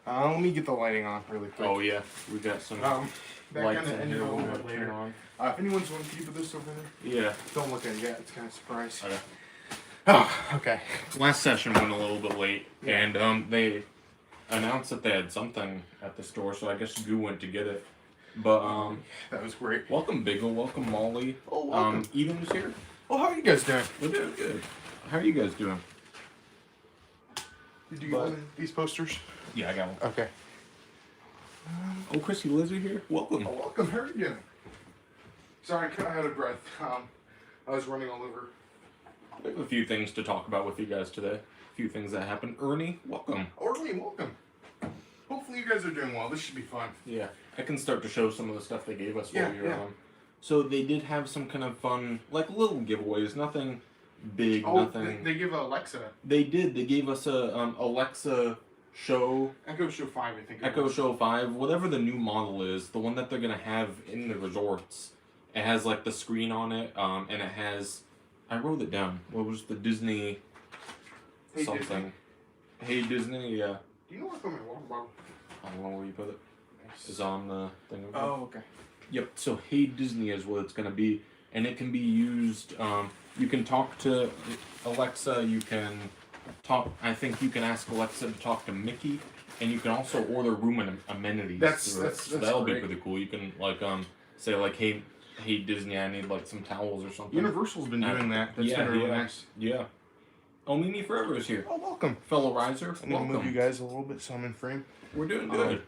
Let me get the lighting on really quick. Oh yeah, we got some that lights kind of in ended here. a little We'll bit later. turn on. If anyone's want to keep this over there, Yeah. don't look at it yet. It's kind of a surprise. Okay. Oh, okay. Last session went a little bit late, Yeah. and they announced that they had something at the store, so I guess Goo went to get it. But that was great. welcome Biggle, welcome Molly. Oh, welcome. Eden's here. Oh, how are you guys doing? We're doing good. How are you guys doing? Did you get one of these posters? Yeah, I got one. Okay. Oh, Chrissy Lizzie here. Welcome. Oh, welcome. How are you doing? Sorry, I kind of out of breath. I was running all over. We have a few things to talk about with you guys today. A few things that happened. Ernie, welcome. Ernie, welcome. Hopefully you guys are doing well. This should be fun. Yeah, I can start to show some of the stuff they gave us while Yeah, we were on. So they did have some kind of fun, like little giveaways. Nothing big. Oh, nothing. they give Alexa. They did. They gave us a Alexa Show. Echo Show 5, I think. Echo Show 5, whatever the new model is, the one that they're gonna have in the resorts. It has like the screen on it, and it has. I wrote it down. What was the Disney? Hey something. Disney. Hey Disney, yeah. Do you know what's on my water bottle? I don't know where you put it. It's on the thing. Over there. Oh, okay. Yep. So Hey Disney is what it's gonna be, and it can be used. You can talk to Alexa. You can talk. I think you can ask Alexa to talk to Mickey, and you can also order room and amenities. That's that'll great. be pretty cool. You can like say like Hey Disney, I need like some towels or something. Universal's been doing that. That's been really nice. Yeah. Oh, Mimi Forever is here. Oh, welcome. Fellow riser, I'm gonna welcome. move you guys a little bit so I'm in frame. We're doing good.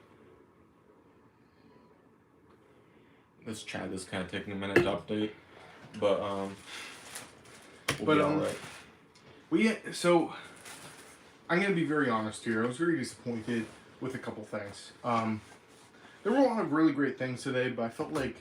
This chat is kind of taking a minute to update, but we'll be all right. So I'm gonna be very honest here. I was very disappointed with a couple things. There were a lot of really great things today, but I felt like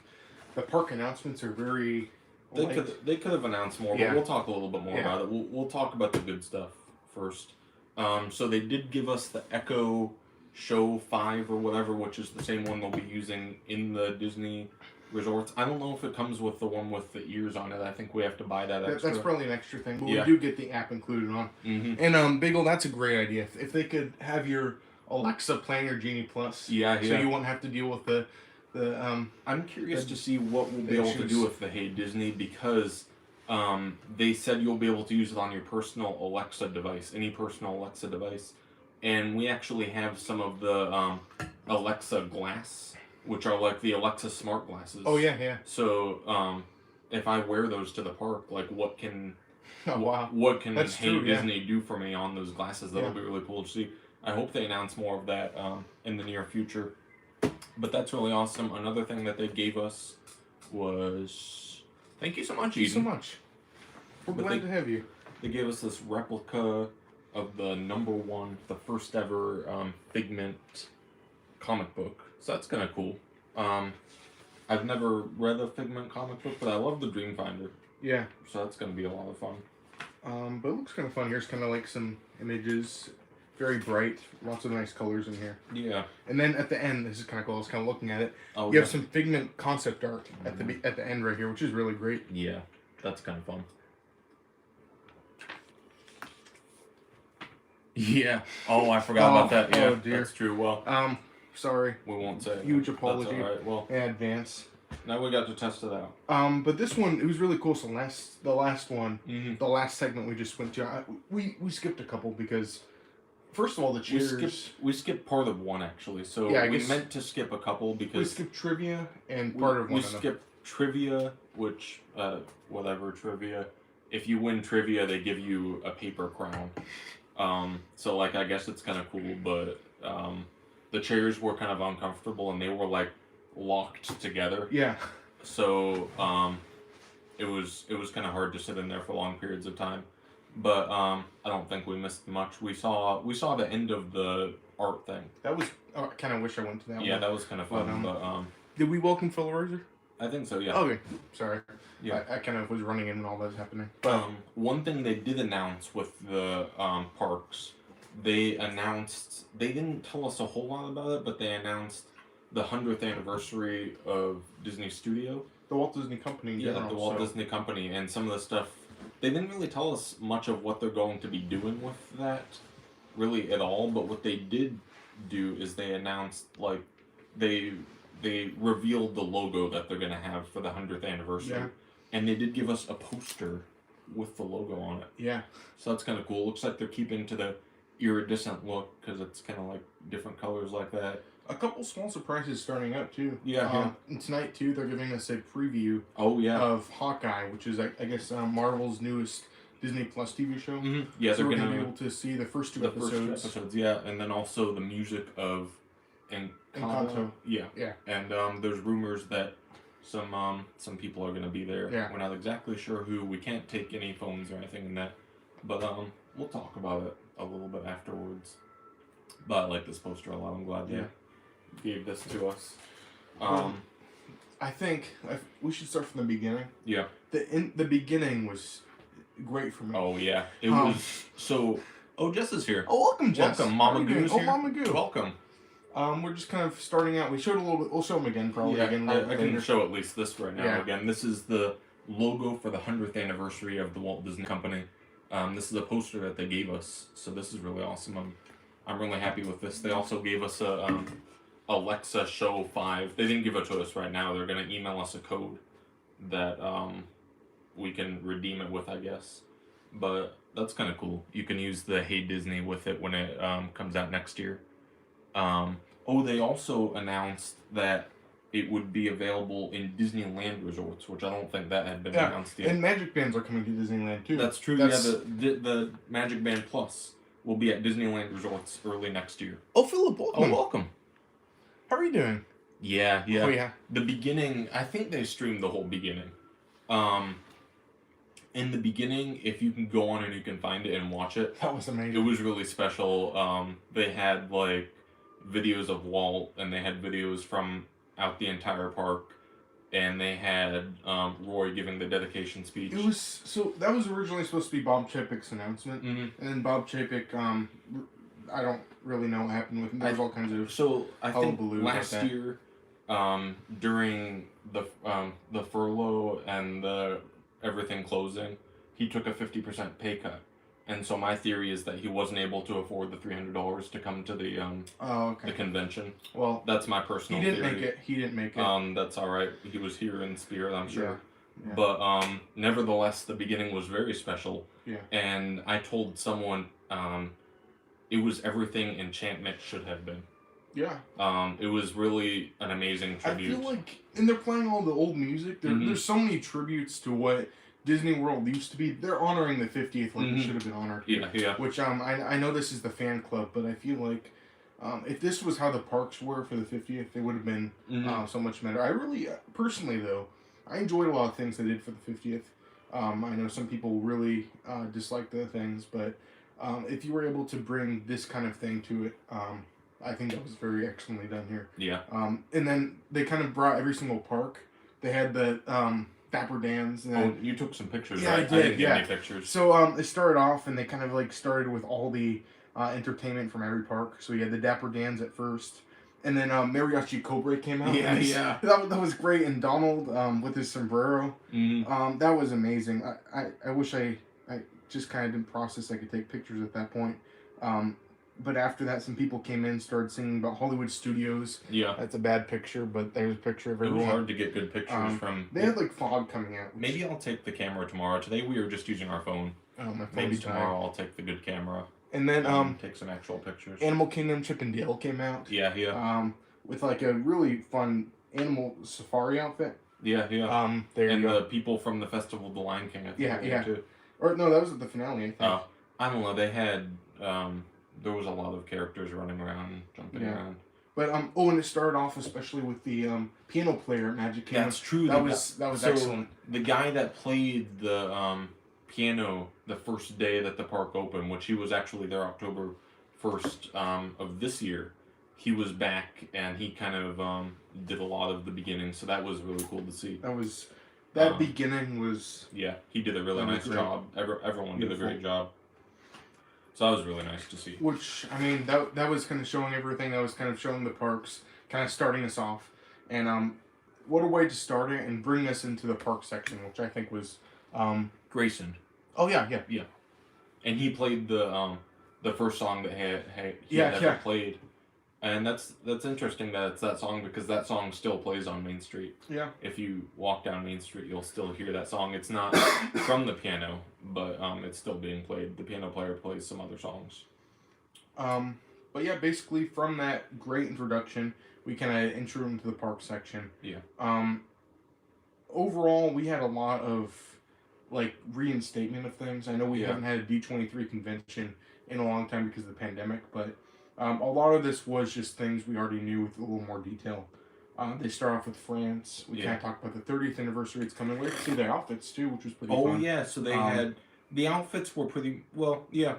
the park announcements are very. They could have announced more, but we'll talk a little bit more about it. We'll talk about the good stuff first. So they did give us the Echo Show 5 or whatever, which is the same one they'll be using in the Disney resorts. I don't know if it comes with the one with the ears on it. I think we have to buy that extra. That's probably an extra thing, but we do get the app included on. Mm-hmm. And Biggle, that's a great idea. If they could have your Alexa plan your Genie Plus, so you won't have to deal with the I'm curious to see what we'll be able to do with the Hey Disney, because they said you'll be able to use it on your personal Alexa device, any personal Alexa device. And we actually have some of the Alexa Glass, which are like the Alexa smart glasses. Oh, yeah. So if I wear those to the park, like what can That's Hey true, Disney do for me on those glasses? That'll be really cool to see. I hope they announce more of that in the near future. But that's really awesome. Another thing that they gave us was... Thank you so much, Eden. Thank you so much. We're glad to have you. They gave us this replica of the #1, the first ever Figment comic book. So that's kind of cool. I've never read a Figment comic book, but I love the Dreamfinder. Yeah. So that's going to be a lot of fun. But it looks kind of fun. Here's kind of like some images. Very bright. Lots of nice colors in here. Yeah. And then at the end, this is kind of cool. I was kind of looking at it. Oh, you have some Figment concept art at the end right here, which is really great. Yeah. That's kind of fun. Yeah. Oh, I forgot about that. Yeah, dear. That's true. Well, sorry. We won't say. Huge apology. That's all right. Well, in advance. Now we got to test it out. But this one, it was really cool. So the last one, Mm-hmm. the last segment we just went to, we skipped a couple because, first of all, the cheers. We skipped part of one actually. So we meant to skip a couple because we skipped trivia and part of one. We skipped trivia, which whatever trivia. If you win trivia, they give you a paper crown. So like I guess it's kind of cool, but the chairs were kind of uncomfortable and they were like locked together. Yeah. So it was kind of hard to sit in there for long periods of time. But I don't think we missed much. We saw the end of the art thing. That was I kind of wish I went to that one. Yeah, that was kind of fun. But did we welcome Phil Riser? I think so. Yeah. Okay. Sorry. Yeah. I kind of was running in when all that was happening. But one thing they did announce with the parks, they didn't tell us a whole lot about it, but they announced the 100th anniversary of Disney Studio. The Walt Disney Company. In general, the Walt Disney Company, and some of the stuff. They didn't really tell us much of what they're going to be doing with that, really at all. But what they did do is they announced like they revealed the logo that they're gonna have for the 100th anniversary, and they did give us a poster with the logo on it. Yeah. So that's kind of cool. Looks like they're keeping to the iridescent look because it's kind of like different colors like that. A couple small surprises starting up too. Yeah. And tonight too, they're giving us a preview. Oh yeah. Of Hawkeye, which is I guess Marvel's newest Disney Plus TV show. Mm-hmm. Yeah, so we're gonna be able to see the first two episodes. Yeah, and then also the music of Encanto. Yeah. And there's rumors that some people are gonna be there. Yeah. We're not exactly sure who. We can't take any phones or anything in that, but we'll talk about it a little bit afterwards. But I like this poster a lot. I'm glad they gave this to us. I think we should start from the beginning. Yeah. The beginning was great for me. Oh yeah, it was so. Oh, Jess is here. Oh, welcome, Jess. Welcome, Mama Goo's here. Oh, Mama Goo. Welcome. We're just kind of starting out. We showed a little bit. We'll show them again probably. Yeah, again, I can show at least this right now. Yeah. Again, this is the logo for the 100th anniversary of the Walt Disney Company. This is a poster that they gave us, so this is really awesome. I'm really happy with this. They also gave us a Alexa Show 5. They didn't give it to us right now. They're gonna email us a code that we can redeem it with, I guess. But that's kind of cool. You can use the Hey Disney with it when it comes out next year. They also announced that it would be available in Disneyland resorts, which I don't think that had been announced yet. And Magic Bands are coming to Disneyland too. That's true. Yeah, the Magic Band Plus will be at Disneyland resorts early next year. Oh, Philip, welcome. Oh, welcome. How are you doing? Yeah. Oh, yeah. The beginning, I think they streamed the whole beginning. In the beginning, if you can go on and you can find it and watch it. That was amazing. It was really special. They had like videos of Walt, and they had videos from out the entire park, and they had Roy giving the dedication speech. It was that was originally supposed to be Bob Chapek's announcement, and then Bob Chapek, I don't really know what happened with him. There was all kinds of I think last year, during the furlough and the everything closing, he took a 50% pay cut. And so my theory is that he wasn't able to afford the $300 to come to the the convention. Well, that's my personal theory. He didn't make it. That's all right. He was here in spirit, I'm sure. Yeah. But nevertheless, the beginning was very special. Yeah. And I told someone it was everything Enchantment should have been. Yeah. It was really an amazing tribute. I feel like, and they're playing all the old music. There's so many tributes to what Disney World used to be. They're honoring the 50th like it should have been honored. Yeah. Which I know this is the fan club, but I feel like if this was how the parks were for the 50th, it would have been so much better. I really, personally though, I enjoyed a lot of things they did for the 50th. I know some people really dislike the things, but if you were able to bring this kind of thing to it, I think that was very excellently done here. Yeah. And then they kind of brought every single park. They had the Dapper Dance. And you took some pictures, yeah, right? I did, didn't get any pictures. So it started off, and they kind of like started with all the entertainment from every park. So we had the Dapper Dance at first, and then Mariachi Cobra came out. Yeah. That was great. And Donald with his sombrero. That was amazing. I wish I just kind of didn't process I could take pictures at that point. But after that, some people came in, started singing about Hollywood Studios. Yeah. That's a bad picture, but there's a picture of everyone. It was hard to get good pictures from... They had, like, fog coming out. Maybe I'll take the camera tomorrow. Today we were just using our phone. Oh, my phone's Maybe tomorrow I'll take the good camera. And then, take some actual pictures. Animal Kingdom Chip and Dale came out. Yeah. With, like, a really fun animal safari outfit. Yeah. There you go. And the people from the Festival of the Lion King, I think. Yeah. Too. Or, no, that was at the finale, I think. I don't know. They had... there was a lot of characters running around, jumping around. But and it started off especially with the piano player at Magic Kingdom. That's true. That was excellent. The guy that played the piano the first day that the park opened, which he was actually there October 1st of this year, he was back and he kind of did a lot of the beginning. So that was really cool to see. That beginning was... Yeah, he did a really nice job. Everyone did a great job. So that was really nice to see. Which, I mean, that was kind of showing everything. That was kind of showing the parks, kind of starting us off. And what a way to start it and bring us into the park section, which I think was... Grayson. Oh, yeah. And he played the first song that he had ever played. And that's interesting that it's that song, because that song still plays on Main Street. Yeah. If you walk down Main Street, you'll still hear that song. It's not from the piano, but it's still being played. The piano player plays some other songs. But yeah, basically from that great introduction, we kind of intro into the park section. Yeah. Overall, we had a lot of like reinstatement of things. I know we haven't had a D23 convention in a long time because of the pandemic, but a lot of this was just things we already knew with a little more detail. They start off with France. We kind of talked about the 30th anniversary. It's coming. We had to see the outfits too, which was pretty fun. Oh yeah, so they had the outfits were pretty well. Yeah.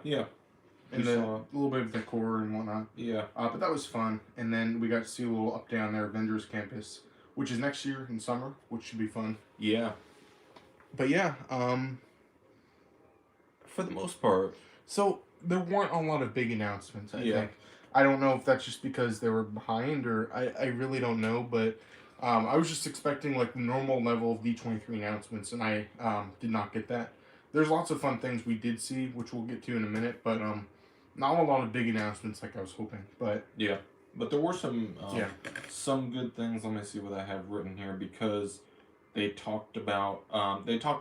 And a little bit of decor and whatnot. Yeah. But that was fun. And then we got to see a little up down there Avengers Campus, which is next year in summer, which should be fun. Yeah. But yeah, for the most part. So there weren't a lot of big announcements, I think. I don't know if that's just because they were behind, or I really don't know, but I was just expecting like the normal level of D23 announcements, and I did not get that. There's lots of fun things we did see, which we'll get to in a minute, but not a lot of big announcements like I was hoping. But yeah, but there were some good things. Let me see what I have written here, because they talked about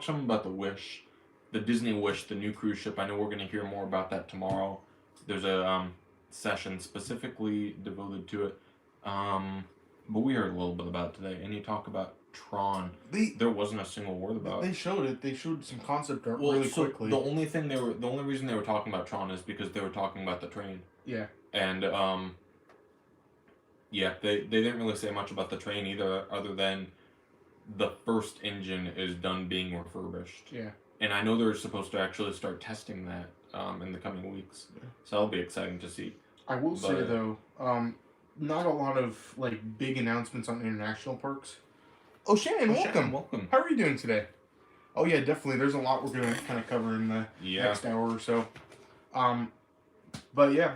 some about the Wish, the Disney Wish, the new cruise ship. I know we're going to hear more about that tomorrow. There's a session specifically devoted to it, but we heard a little bit about it today. And you talk about Tron. There wasn't a single word about it. They showed it. They showed some concept art really quickly. The only reason they were talking about Tron is because they were talking about the train. Yeah. And they didn't really say much about the train either, other than the first engine is done being refurbished. Yeah. And I know they're supposed to actually start testing that in the coming weeks. Yeah. So that'll be exciting to see. I will say though, not a lot of like big announcements on international parks. Oh, Shannon, welcome. Welcome. How are you doing today? Oh yeah, definitely. There's a lot we're gonna kind of cover in the next hour or so. But yeah,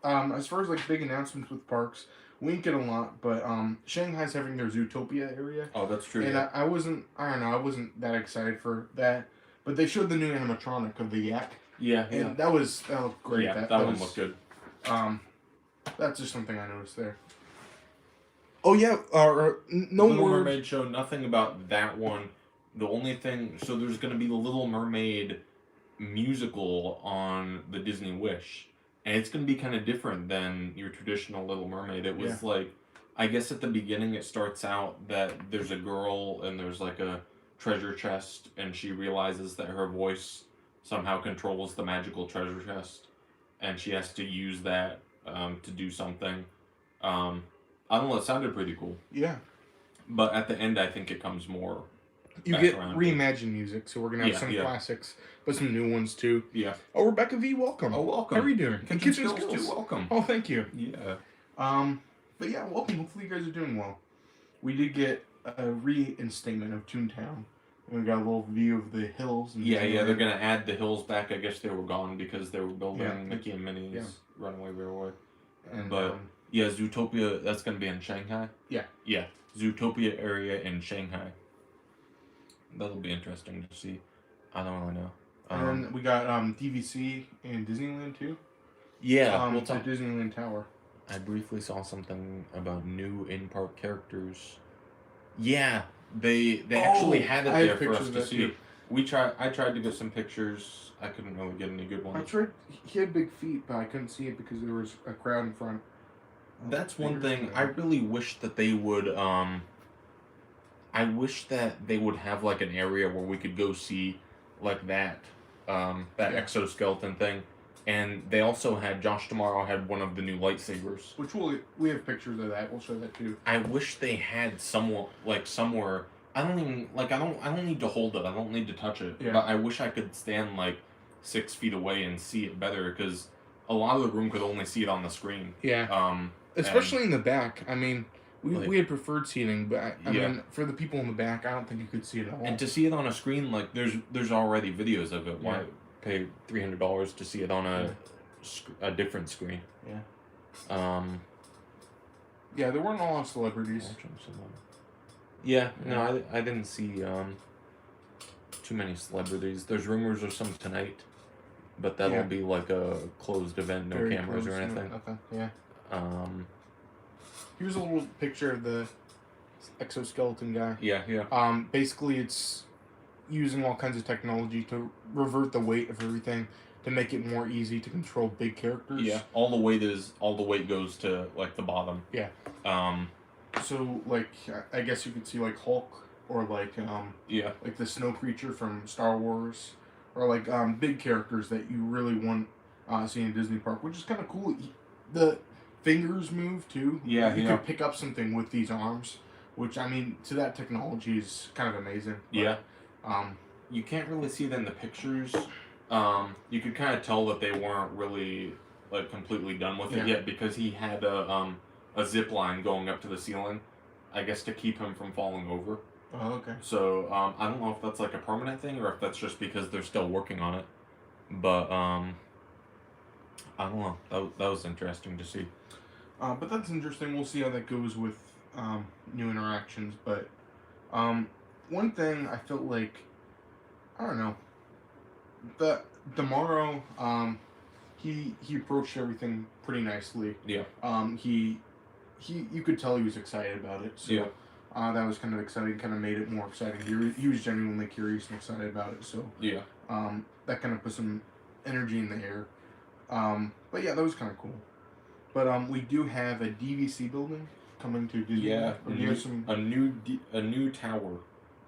as far as like big announcements with parks, we didn't get a lot. But Shanghai's having their Zootopia area. Oh, that's true. And I wasn't that excited for that. But they showed the new animatronic of the yak. Yeah. And that looked great. Yeah, that one looked good. That's just something I noticed there. Oh yeah, no Little more Mermaid show. Nothing about that one. The only thing, so there's going to be the Little Mermaid musical on the Disney Wish, and it's going to be kind of different than your traditional Little Mermaid. It was like, I guess at the beginning it starts out that there's a girl and there's like a treasure chest, and she realizes that her voice somehow controls the magical treasure chest, and she has to use that to do something. I don't know, it sounded pretty cool. Yeah. But at the end, I think it comes more. You get reimagined music, so we're going to have some classics, but some new ones too. Yeah. Oh, Rebecca V, welcome. Oh, welcome. How are you doing? Kitchen skills too, welcome. Oh, thank you. Yeah. But yeah, welcome. Hopefully you guys are doing well. We did get a reinstatement of Toontown. And we got a little view of the hills. And they're going to add the hills back. I guess they were gone because they were building Mickey and Minnie's Runaway Railway. But... yeah, Zootopia, that's going to be in Shanghai? Yeah. Yeah, Zootopia area in Shanghai. That'll be interesting to see. I don't really know. And we got DVC in Disneyland too. Yeah, we'll talk Disneyland Tower. I briefly saw something about new in-park characters. Yeah, they actually had it there for us to see. I tried to get some pictures. I couldn't really get any good ones. I tried. He had big feet, but I couldn't see it because there was a crowd in front. That's one thing. I really wish that they would. I wish that they would have like an area where we could go see like that exoskeleton thing. And they also had Josh Tomorrow had one of the new lightsabers, which we have pictures of that. We'll show that too. I wish they had somewhere. I don't need to hold it. I don't need to touch it. Yeah. But I wish I could stand like 6 feet away and see it better, because a lot of the room could only see it on the screen. Yeah. Especially in the back. I mean, we had preferred seating, but I mean, for the people in the back, I don't think you could see it at all. And to see it on a screen, like there's already videos of it. Why pay $300 to see it on a different screen? Yeah. Yeah, there weren't a lot of celebrities. Yeah, no, I didn't see too many celebrities. There's rumors of some tonight, but that'll be like a closed event, no cameras or anything. Nothing. Yeah. here's a little picture of the exoskeleton guy. Yeah. Basically, it's using all kinds of technology to revert the weight of everything to make it more easy to control big characters. Yeah, all the weight goes to like the bottom. Yeah. So like I guess you could see like Hulk or like like the snow creature from Star Wars or like big characters that you really want see in Disney Park, which is kind of cool. The fingers move too. Yeah, you could pick up something with these arms, which I mean to that technology is kind of amazing. But, yeah. You can't really see that in the pictures. You could kind of tell that they weren't really like completely done with it yet because he had a zip line going up to the ceiling, I guess to keep him from falling over. Oh, okay. So I don't know if that's like a permanent thing or if that's just because they're still working on it. But I don't know. That was interesting to see. But that's interesting. We'll see how that goes with new interactions. But one thing I felt like, I don't know, tomorrow he approached everything pretty nicely. Yeah. He you could tell he was excited about it. So that was kind of exciting. Kind of made it more exciting. He was genuinely curious and excited about it. So yeah. That kind of put some energy in the air. But yeah, that was kind of cool. But we do have a DVC building coming to Disney. Yeah, a new tower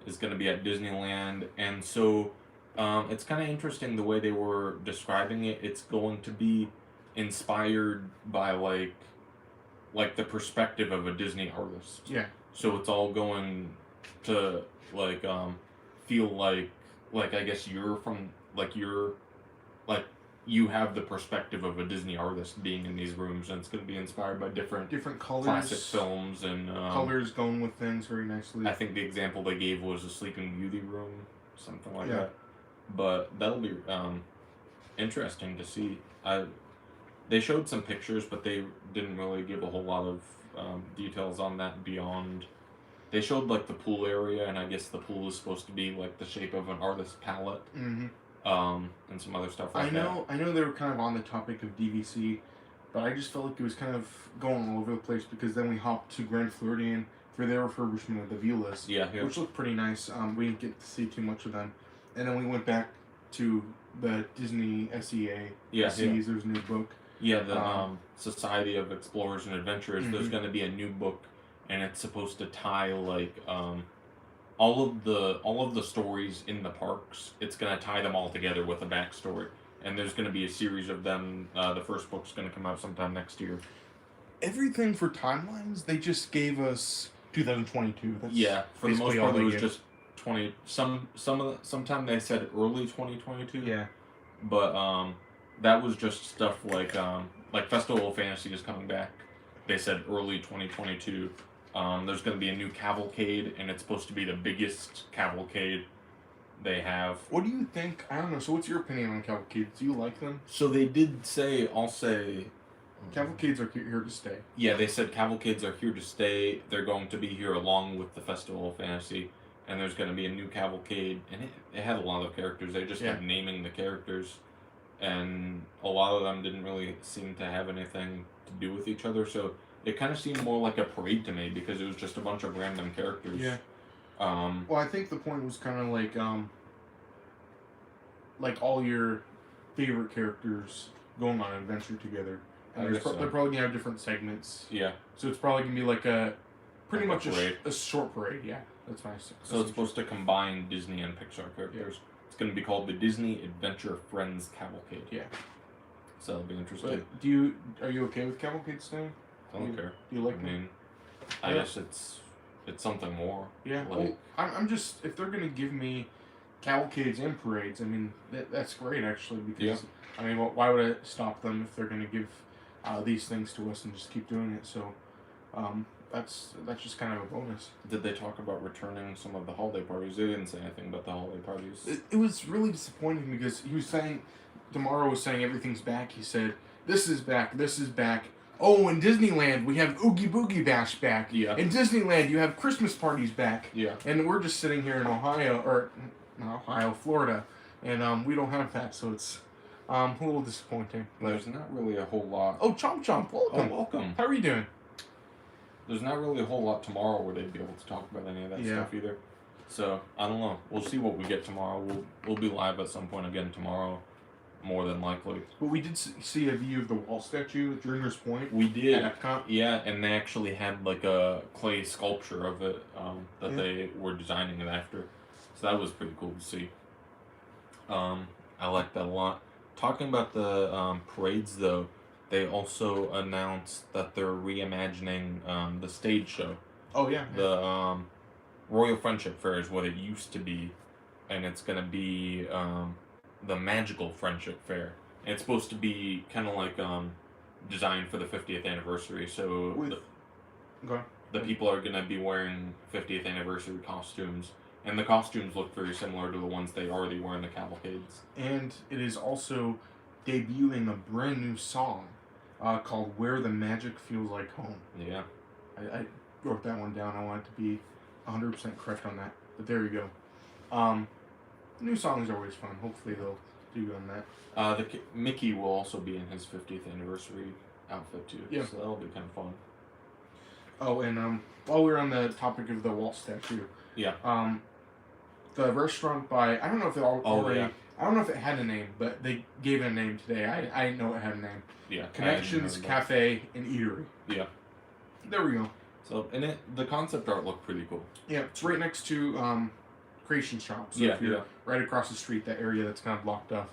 is going to be at Disneyland, and so it's kind of interesting the way they were describing it. It's going to be inspired by like the perspective of a Disney artist. Yeah. So it's all going to like feel like I guess you have the perspective of a Disney artist being in these rooms, and it's going to be inspired by different colors, classic films, and colors going with things very nicely. I think the example they gave was a Sleeping Beauty room, something like that. But that'll be interesting to see. They showed some pictures, but they didn't really give a whole lot of details on that beyond. They showed like the pool area, and I guess the pool is supposed to be like the shape of an artist's palette. Mm-hmm. And some other stuff like that. I know they were kind of on the topic of DVC, but I just felt like it was kind of going all over the place because then we hopped to Grand Floridian for their refurbishment of the Vilas, which looked pretty nice. We didn't get to see too much of them. And then we went back to the Disney SEA. SEA's there's a new book. Yeah, the Society of Explorers and Adventurers. Mm-hmm. There's going to be a new book, and it's supposed to tie like all of the stories in the parks. It's going to tie them all together with a backstory, and there's going to be a series of them. The first book's going to come out sometime next year. Everything for timelines, they just gave us 2022. That's for the most part, it was just 20. Sometime they said early 2022. Yeah, but that was just stuff like Festival of Fantasy is coming back. They said early 2022. There's going to be a new cavalcade, and it's supposed to be the biggest cavalcade they have. What do you think? I don't know. So what's your opinion on cavalcades? Do you like them? So they did say, I'll say... Cavalcades are here to stay. Yeah, they said cavalcades are here to stay. They're going to be here along with the Festival of Fantasy, and there's going to be a new cavalcade. And it had a lot of characters. They just kept naming the characters, and a lot of them didn't really seem to have anything to do with each other, so... It kind of seemed more like a parade to me because it was just a bunch of random characters. Yeah. Well, I think the point was kind of like all your favorite characters going on an adventure together. And they're probably going to have different segments. Yeah. So it's probably going to be like pretty much a short parade. Yeah, that's nice. So it's supposed to combine Disney and Pixar characters. Yeah. It's going to be called the Disney Adventure Friends Cavalcade. Yeah. So that'll be interesting. But are you okay with cavalcade staying? I don't care. Do you like I guess it's something more. Yeah. Well, I'm just, if they're gonna give me cavalcades and parades, I mean that's great actually because I mean why would I stop them if they're gonna give these things to us and just keep doing it? So that's just kind of a bonus. Did they talk about returning some of the holiday parties? They didn't say anything about the holiday parties. It was really disappointing because he was saying tomorrow was saying everything's back. He said this is back. This is back. Oh, in Disneyland, we have Oogie Boogie Bash back. Yeah. In Disneyland, you have Christmas parties back. Yeah. And we're just sitting here in Florida, and we don't have that, so it's a little disappointing. There's not really a whole lot. Oh, Chomp Chomp, welcome. Oh, welcome. How are you doing? there's not really a whole lot tomorrow where they'd be able to talk about any of that stuff either. So I don't know. We'll see what we get tomorrow. We'll be live at some point again tomorrow, more than likely. But we did see a view of the wall statue at Dreamer's Point. We did. At Epcot. Yeah, and they actually had like a clay sculpture of it that they were designing it after. So that was pretty cool to see. I like that a lot. Talking about the parades, though, they also announced that they're reimagining the stage show. Oh, yeah. The Royal Friendship Fair is what it used to be, and it's going to be the Magical Friendship Fair. And it's supposed to be kind of like designed for the 50th anniversary, so the people are going to be wearing 50th anniversary costumes. And the costumes look very similar to the ones they already wear in the cavalcades. And it is also debuting a brand new song called Where the Magic Feels Like Home. Yeah. I wrote that one down. I want it to be 100% correct on that. But there you go. New songs are always fun. Hopefully they'll do good on that. Mickey will also be in his 50th anniversary outfit too. Yeah. So that'll be kind of fun. Oh, and while we're on the topic of the wall statue. Yeah. The restaurant by, I don't know if it already, yeah. I don't know if it had a name, but they gave it a name today. I didn't know it had a name. Yeah. Connections Cafe and Eatery. Yeah. There we go. So, and the concept art looked pretty cool. Yeah, it's right next to Creation Shop. So if you're right across the street, that area that's kind of blocked off.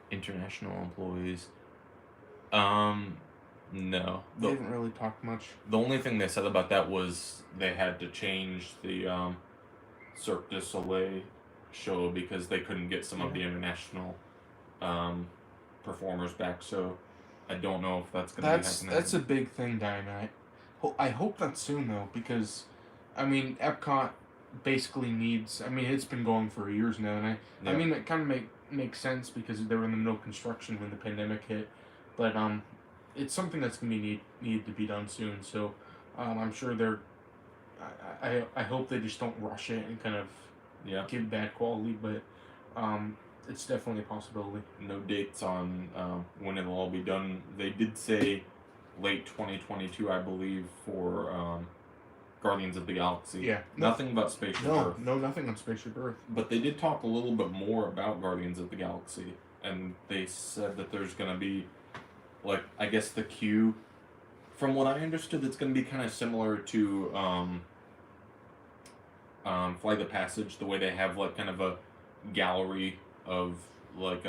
International employees. No. They didn't really talk much. The only thing they said about that was they had to change the Cirque du Soleil show because they couldn't get some of the international performers back. So I don't know if that's going to be happening. That's a big thing, Dynamite. I hope that's soon, though, because, I mean, Epcot basically needs... I mean, it's been going for years now, and I mean, it kind of makes sense because they were in the middle of construction when the pandemic hit, but it's something that's going to be needed to be done soon, so I'm sure they're... I hope they just don't rush it and kind of give bad quality, but it's definitely a possibility. No dates on when it'll all be done. They did say late 2022, I believe, for Guardians of the Galaxy. Yeah. Nothing about Spaceship Earth. No, nothing on Spaceship Earth. But they did talk a little bit more about Guardians of the Galaxy, and they said that there's going to be, like, I guess the queue. From what I understood, it's going to be kind of similar to Flight of Passage, the way they have, like, kind of a gallery of, like,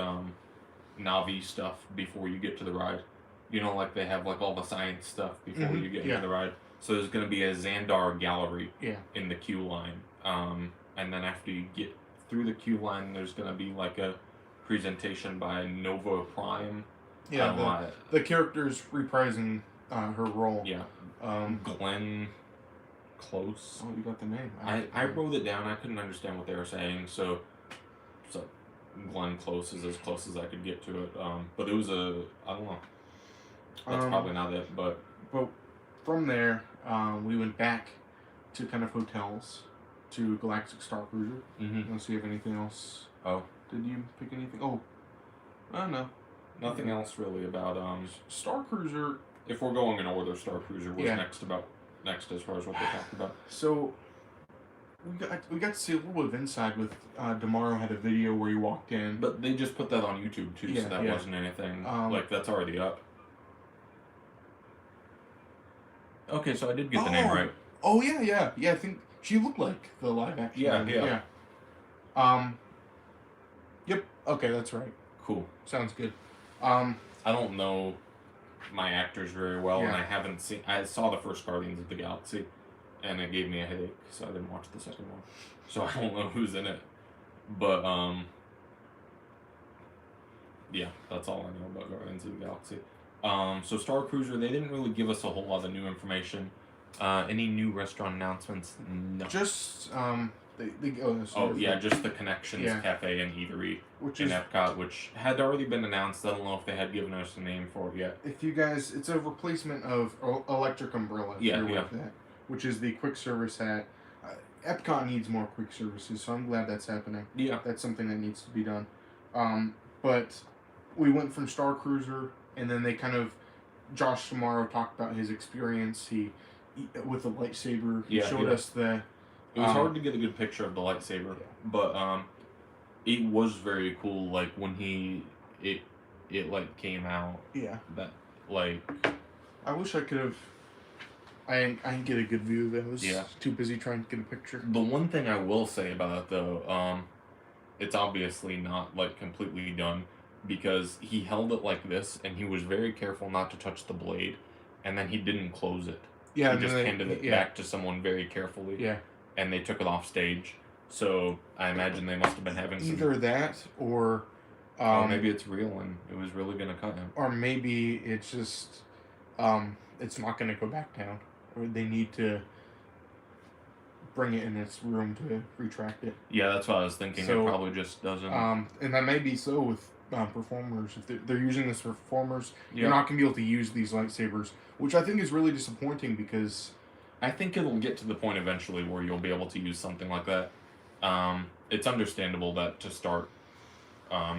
Na'vi stuff before you get to the ride. You know, like they have like all the science stuff before you get into the ride. So there's going to be a Xandar gallery in the queue line. And then after you get through the queue line, there's going to be like a presentation by Nova Prime. Yeah, the character's reprising her role. Yeah. Glenn Close. Oh, you got the name. I wrote it down. I couldn't understand what they were saying, so Glenn Close is as close as I could get to it. But it was I don't know. That's probably not it, but from there, we went back to kind of hotels to Galactic Starcruiser. Let's see if anything else. Oh, did you pick anything? Oh, no, nothing else really about Starcruiser. If we're going in order, Starcruiser was next as far as what they talked about. So we got to see a little bit of inside with Damaro had a video where he walked in, but they just put that on YouTube too, so that wasn't anything like that's already up. Okay, so I did get the name right. Oh yeah. I think she looked like the live action. Yeah. Yep. Okay, that's right. Cool. Sounds good. I don't know my actors very well, and I haven't seen. I saw the first Guardians of the Galaxy, and it gave me a headache, so I didn't watch the second one. So I don't know who's in it, but yeah, that's all I know about Guardians of the Galaxy. So Starcruiser, they didn't really give us a whole lot of new information. Any new restaurant announcements? No. Just just the Connections Cafe and Eatery in Epcot, which had already been announced. I don't know if they had given us a name for it yet. If you guys, it's a replacement of Electric Umbrella. That, which is the quick service at Epcot needs more quick services, so I'm glad that's happening. Yeah, that's something that needs to be done. But we went from Starcruiser, and then they kind of Josh Tomorrow talked about his experience. He with the lightsaber. He showed us the. It was hard to get a good picture of the lightsaber, but it was very cool. Like when it like came out. Yeah. That like. I wish I could have. I didn't get a good view of it. I was too busy trying to get a picture. The one thing I will say about it though, it's obviously not like completely done because he held it like this and he was very careful not to touch the blade, and then he didn't close it. Yeah, he just handed it back to someone very carefully. Yeah. And they took it off stage. So I imagine they must have been having either that or maybe it's real and it was really gonna cut him. Or maybe it's just it's not gonna go back down. Or they need to bring it in its room to retract it. Yeah, that's what I was thinking. So, it probably just doesn't. And that may be so with performers. If they're using this for performers, you're not going to be able to use these lightsabers, which I think is really disappointing because... I think it'll get to the point eventually where you'll be able to use something like that. It's understandable that to start,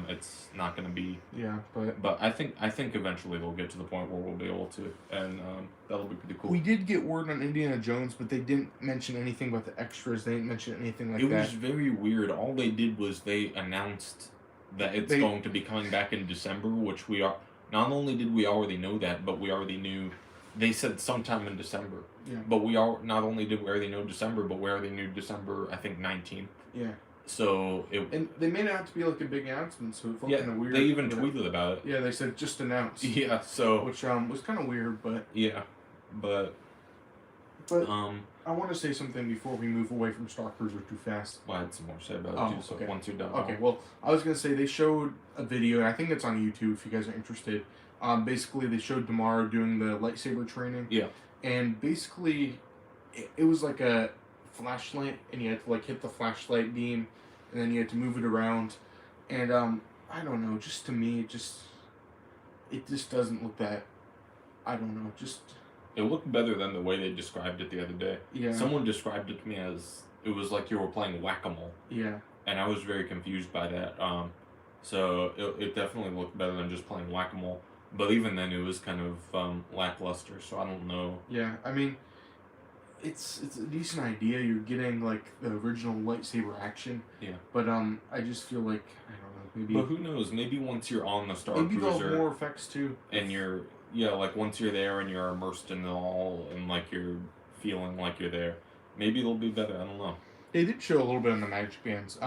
it's not going to be. Yeah, but I think eventually they'll get to the point where we'll be able to, and that'll be pretty cool. We did get word on Indiana Jones, but they didn't mention anything about the extras. They didn't mention anything like that. It was very weird. All they did was they announced that it's going to be coming back in December, which we are. Not only did we already know that, but we already knew. They said sometime in December. Yeah. But not only did we already know December, but we already knew December. I think 19th. Yeah. So and they made it out to be like a big announcement, so it felt kind of weird. They even tweeted about it. Yeah, they said just announced. Yeah, so which was kind of weird, but but I want to say something before we move away from Starcruiser too fast. Well, I had some more to say about it too. So once you're done. Okay, well, I was gonna say they showed a video, and I think it's on YouTube if you guys are interested. Basically, they showed Damara doing the lightsaber training. Yeah. And basically, it was like a flashlight, and you had to like hit the flashlight beam, and then you had to move it around, and I don't know, just to me, it just doesn't look that, I don't know, just. It looked better than the way they described it the other day. Yeah. Someone described it to me as it was like you were playing whack-a-mole. Yeah. And I was very confused by that. So it definitely looked better than just playing whack-a-mole. But even then, it was kind of lackluster. So I don't know. Yeah, I mean, it's a decent idea. You're getting like the original lightsaber action. Yeah. But I just feel like I don't know, maybe. But who knows? Maybe once you're on the Starcruiser, maybe they'll have more effects too. And you're like once you're there and you're immersed in it all, and like you're feeling like you're there, maybe it'll be better. I don't know. They did show a little bit on the magic bands.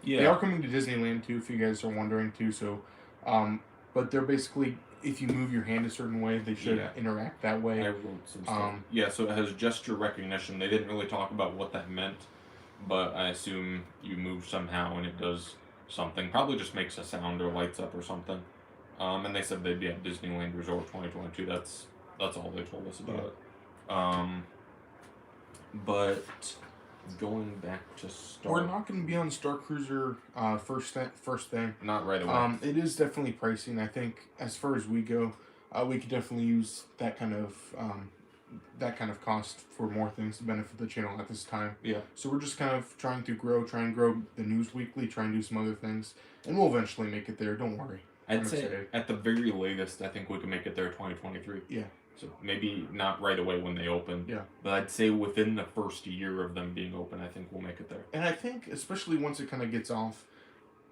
They are coming to Disneyland too, if you guys are wondering too. So, but they're basically, if you move your hand a certain way, they should interact that way. I wrote some stuff. Yeah, so it has gesture recognition. They didn't really talk about what that meant, but I assume you move somehow and it does something. Probably just makes a sound or lights up or something. And they said they'd be at Disneyland Resort 2022. That's all they told us about it. But going back to we're not going to be on Starcruiser first thing. Not right away. It is definitely pricey, and I think as far as we go, we could definitely use that kind of cost for more things to benefit the channel at this time. Yeah. So we're just kind of try and grow the News Weekly, try and do some other things, and we'll eventually make it there. Don't worry. I'd say at the very latest, I think we can make it there 2023. Yeah. So maybe not right away when they open. Yeah. But I'd say within the first year of them being open, I think we'll make it there. And I think, especially once it kind of gets off,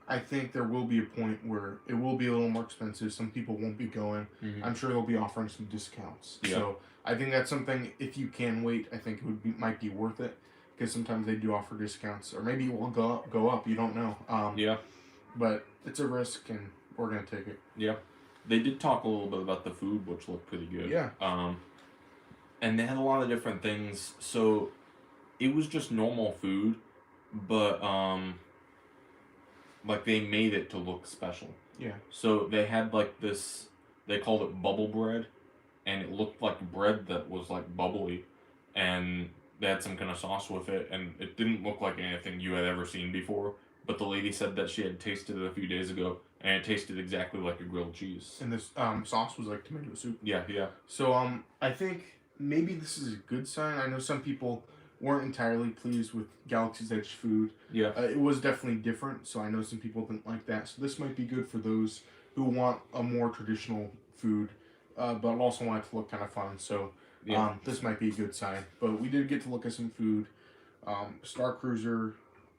I think there will be a point where it will be a little more expensive. Some people won't be going. Mm-hmm. I'm sure they'll be offering some discounts. Yeah. So I think that's something, if you can wait, I think it might be worth it. Because sometimes they do offer discounts. Or maybe it will go up. You don't know. Yeah. But it's a risk, and we're going to take it. Yeah. They did talk a little bit about the food, which looked pretty good. Yeah. And they had a lot of different things. So it was just normal food, but like they made it to look special. Yeah. So they had like this, they called it bubble bread, and it looked like bread that was like bubbly, and they had some kind of sauce with it, and it didn't look like anything you had ever seen before. But the lady said that she had tasted it a few days ago, and it tasted exactly like a grilled cheese. And this sauce was like tomato soup. Yeah, yeah. So I think maybe this is a good sign. I know some people weren't entirely pleased with Galaxy's Edge food. Yeah. It was definitely different, so I know some people didn't like that. So this might be good for those who want a more traditional food, but also want it to look kind of fun. So this might be a good sign. But we did get to look at some food. Starcruiser.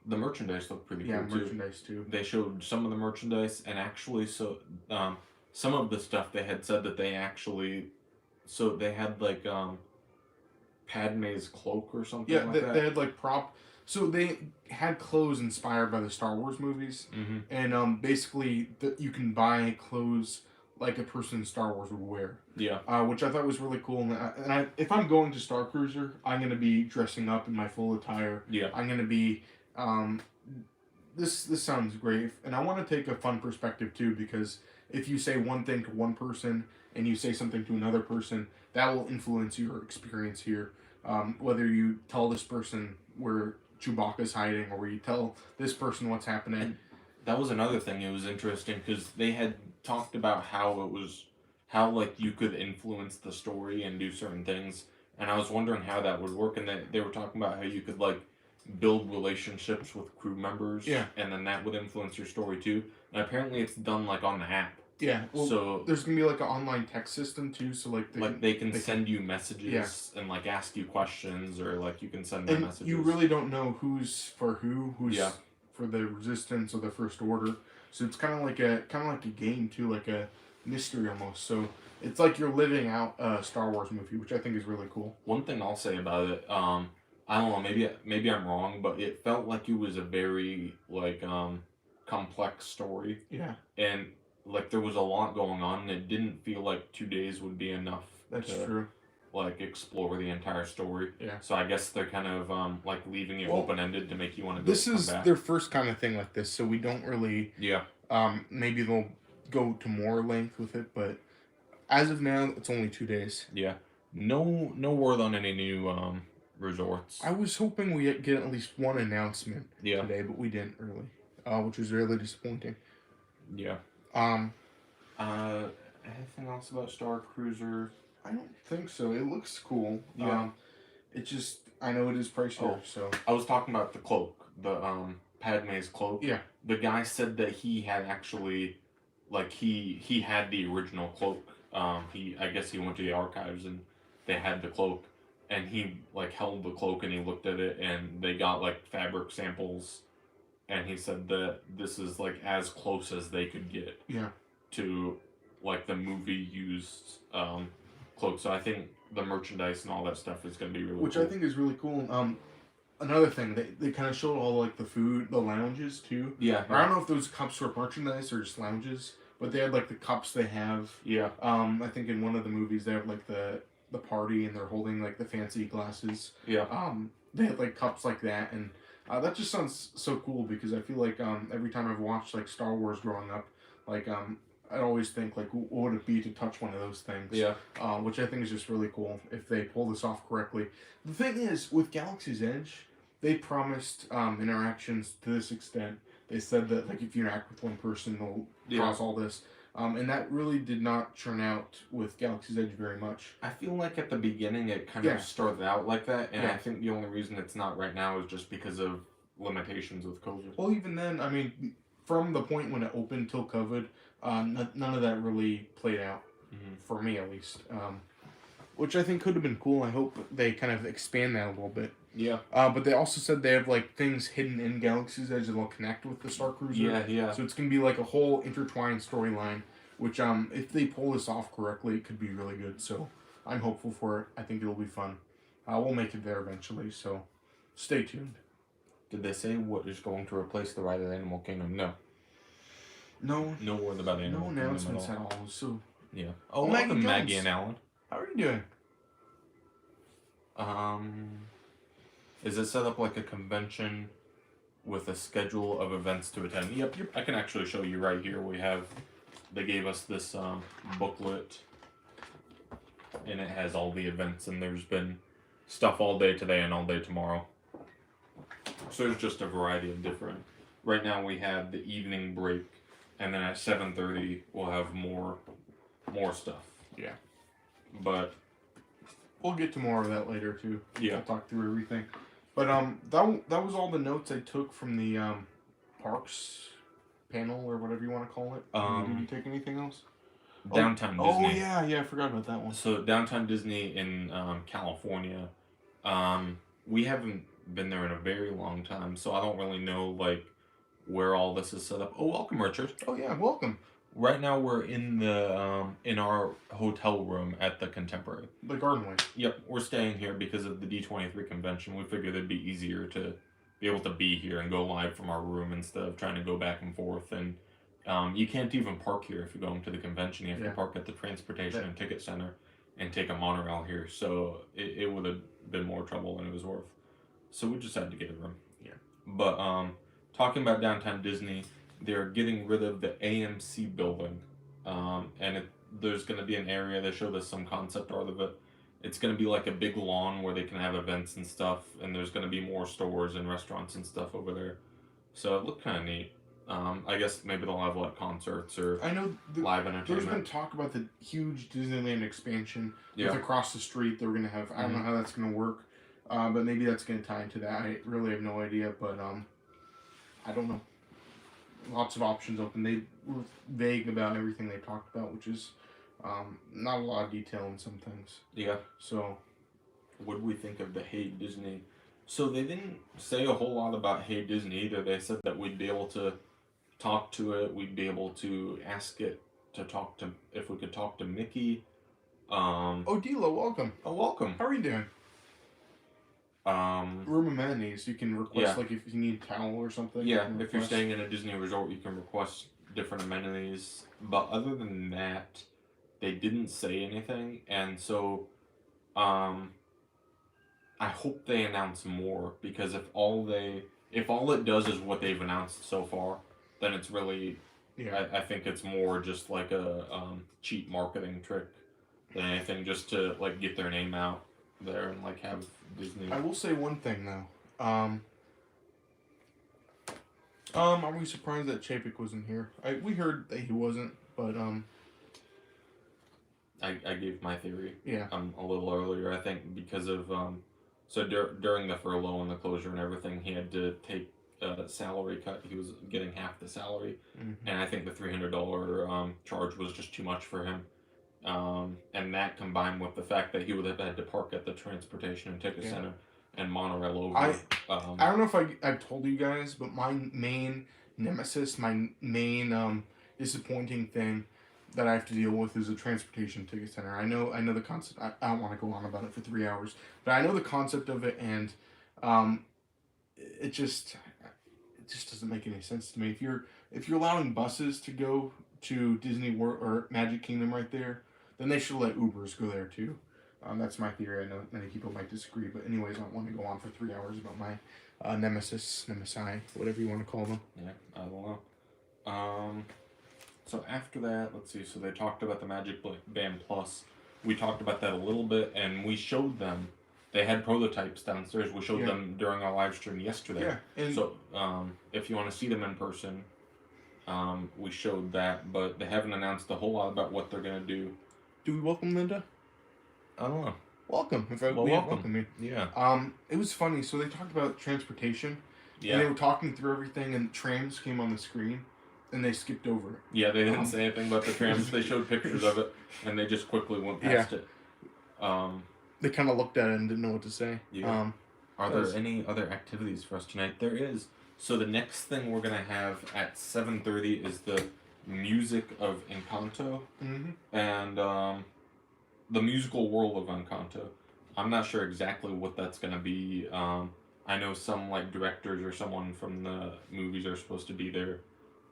The merchandise looked pretty cool, merchandise too. They showed some of the merchandise, and actually, some of the stuff they had said that they actually, so they had like Padme's cloak or something like that. They had like so they had clothes inspired by the Star Wars movies, and basically you can buy clothes like a person in Star Wars would wear. Yeah. Which I thought was really cool. And if I'm going to Starcruiser, I'm going to be dressing up in my full attire. Yeah. I'm going to be... This sounds great. And I want to take a fun perspective, too, because if you say one thing to one person and you say something to another person, that will influence your experience here. Whether you tell this person where Chewbacca's hiding or where you tell this person what's happening. And that was another thing. It was interesting because they had talked about how like you could influence the story and do certain things, and I was wondering how that would work, and they were talking about how you could like build relationships with crew members, and then that would influence your story too, and apparently it's done like on the app. Yeah, well, so there's gonna be like an online text system too, so like they can send you messages and like ask you questions, or like you can send them messages. You really don't know who's for who's for the Resistance or the First Order. So it's kind of like a game too, like a mystery almost. So it's like you're living out a Star Wars movie, which I think is really cool. One thing I'll say about it, I don't know, maybe I'm wrong, but it felt like it was a very like complex story. Yeah. And like there was a lot going on, and it didn't feel like 2 days would be enough. That's true. Like explore the entire story. Yeah. So I guess they're kind of like leaving it open ended to make you want to go. This is their first kind of thing like this, so we don't really. Yeah. Maybe they'll go to more length with it, but as of now, it's only 2 days. Yeah. No word on any new resorts. I was hoping we get at least one announcement today, but we didn't really, which was really disappointing. Yeah. Anything else about Starcruiser? I don't think so. It looks cool. Yeah. It just, I know it is pricier, so. I was talking about the cloak, the Padme's cloak. Yeah. The guy said that he had actually, like he had the original cloak. I guess he went to the archives and they had the cloak, and he like held the cloak and he looked at it, and they got like fabric samples, and he said that this is like as close as they could get. Yeah. To like the movie used cloak. So I think the merchandise and all that stuff is going to be really Which cool. I think is really cool. Another thing, they kind of showed all like the food, the lounges too. Yeah. I don't know if those cups were merchandise or just lounges, but they had like the cups they have. Yeah. I think in one of the movies they have like the party and they're holding like the fancy glasses. Yeah. They had like cups like that, and that just sounds so cool because I feel like every time I've watched like Star Wars growing up, like I always think like what would it be to touch one of those things? Yeah. Which I think is just really cool if they pull this off correctly. The thing is, with Galaxy's Edge, they promised interactions to this extent. They said that like if you interact with one person, they'll cause all this. And that really did not churn out with Galaxy's Edge very much. I feel like at the beginning it kind of started out like that, and I think the only reason it's not right now is just because of limitations with COVID. Well, even then, I mean, from the point when it opened till COVID, none of that really played out, for me at least. Which I think could have been cool. I hope they kind of expand that a little bit. Yeah. But they also said they have like things hidden in Galaxy's Edge that will connect with the Starcruiser. Yeah, yeah. So it's gonna be like a whole intertwined storyline, which if they pull this off correctly, it could be really good. So I'm hopeful for it. I think it'll be fun. We'll make it there eventually. So stay tuned. Did they say what is going to replace the ride at Animal Kingdom? No. No word about Animal Kingdom. No announcements at all. So yeah. Oh, Maggie and Alan. How are you doing? Is it set up like a convention with a schedule of events to attend? Yep. I can actually show you right here. They gave us this booklet, and it has all the events, and there's been stuff all day today and all day tomorrow. So there's just a variety of different. Right now we have the evening break, and then at 7:30 we'll have more stuff. Yeah. But we'll get to more of that later too. Yeah. I'll talk through everything. But that was all the notes I took from the parks panel or whatever you want to call it. Did you take anything else? Downtown Disney. Oh yeah, I forgot about that one. So Downtown Disney in California, we haven't been there in a very long time, so I don't really know like where all this is set up. Oh, welcome, Richard. Oh yeah, welcome. Right now we're in the in our hotel room at the Contemporary. The Garden Way. Yep, we're staying here because of the D23 convention. We figured it'd be easier to be able to be here and go live from our room instead of trying to go back and forth. And you can't even park here if you're going to the convention. You have to park at the Transportation and Ticket Center and take a monorail here. So it would have been more trouble than it was worth. So we just had to get a room. Yeah. But talking about Downtown Disney, they're getting rid of the AMC building. And there's going to be an area, they showed us some concept art of it. It's going to be like a big lawn where they can have events and stuff. And there's going to be more stores and restaurants and stuff over there. So it looked kind of neat. I guess maybe they'll have like concerts or live entertainment. There's been talk about the huge Disneyland expansion with across the street. They're going to have, I don't know how that's going to work, but maybe that's going to tie into that. I really have no idea, but I don't know. Lots of options open. They were vague about everything they talked about, which is not a lot of detail in some things. Yeah. So, what do we think of the Hey Disney? So they didn't say a whole lot about Hey Disney either. They said that we'd be able to talk to it. We'd be able to ask it to talk to, if we could talk to Mickey. Dilo, welcome. Oh, welcome. How are you doing? Room amenities. You can request like if you need a towel or something. Yeah, if you're staying in a Disney resort, you can request different amenities. But other than that, they didn't say anything, and so I hope they announce more, because if all it does is what they've announced so far, then it's really I think it's more just like a cheap marketing trick than anything, just to like get their name out there and like have Disney. I will say one thing though. Are we surprised that Chapek wasn't here? We heard that he wasn't, but I gave my theory. Yeah. A little earlier, I think, because of so during the furlough and the closure and everything, he had to take a salary cut. He was getting half the salary, and I think the $300 charge was just too much for him. And that combined with the fact that he would have had to park at the Transportation and Ticket Center and monorail over. I don't know if I've told you guys, but my main nemesis, my main disappointing thing that I have to deal with is the Transportation Ticket Center. I know the concept. I don't want to go on about it for 3 hours, but I know the concept of it, and it just doesn't make any sense to me. If you're allowing buses to go to Disney World or Magic Kingdom right there, then they should let Ubers go there too. That's my theory. I know many people might disagree, but anyways, I don't want to go on for 3 hours about my nemesi, whatever you want to call them. Yeah, I don't know. So after that, let's see. So they talked about the Magic Band Plus. We talked about that a little bit, and we showed them. They had prototypes downstairs. We showed them during our live stream yesterday. Yeah. So if you want to see them in person, we showed that, but they haven't announced a whole lot about what they're gonna do. Do we welcome Linda? I don't know. Welcome. Welcome you. Yeah. It was funny. So they talked about transportation. Yeah. And they were talking through everything, and trams came on the screen, and they skipped over it. Yeah, they didn't say anything about the trams. They showed pictures of it, and they just quickly went past it. They kind of looked at it and didn't know what to say. Yeah. Are there any other activities for us tonight? There is. So the next thing we're gonna have at 7:30 is the music of Encanto, and the musical world of Encanto. I'm not sure exactly what that's gonna be. I know some like directors or someone from the movies are supposed to be there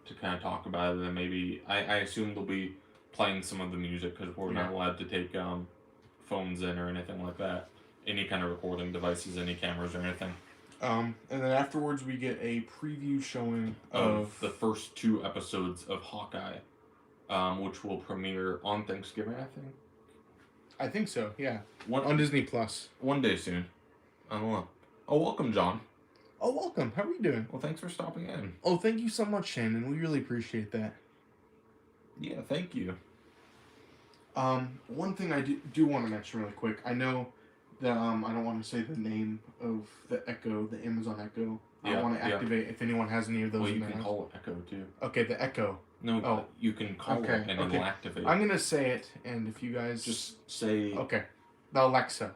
to kind of talk about it, and maybe I assume they'll be playing some of the music, because we're not allowed to take phones in or anything like that, any kind of recording devices, any cameras or anything. And then afterwards we get a preview showing of the first 2 episodes of Hawkeye, which will premiere on Thanksgiving, I think. I think so, yeah. On Disney Plus. One day soon. I don't know. Oh, welcome, John. Oh, welcome. How are you doing? Well, thanks for stopping in. Oh, thank you so much, Shannon. We really appreciate that. Yeah, thank you. One thing I do want to mention really quick. I know the I don't want to say the name of the Echo, the Amazon Echo. I want to activate if anyone has any of those. Well, you can call it Echo too. Okay, the Echo. No, you can call it and it'll activate. I'm gonna say it, and if you guys just say okay, the Alexa.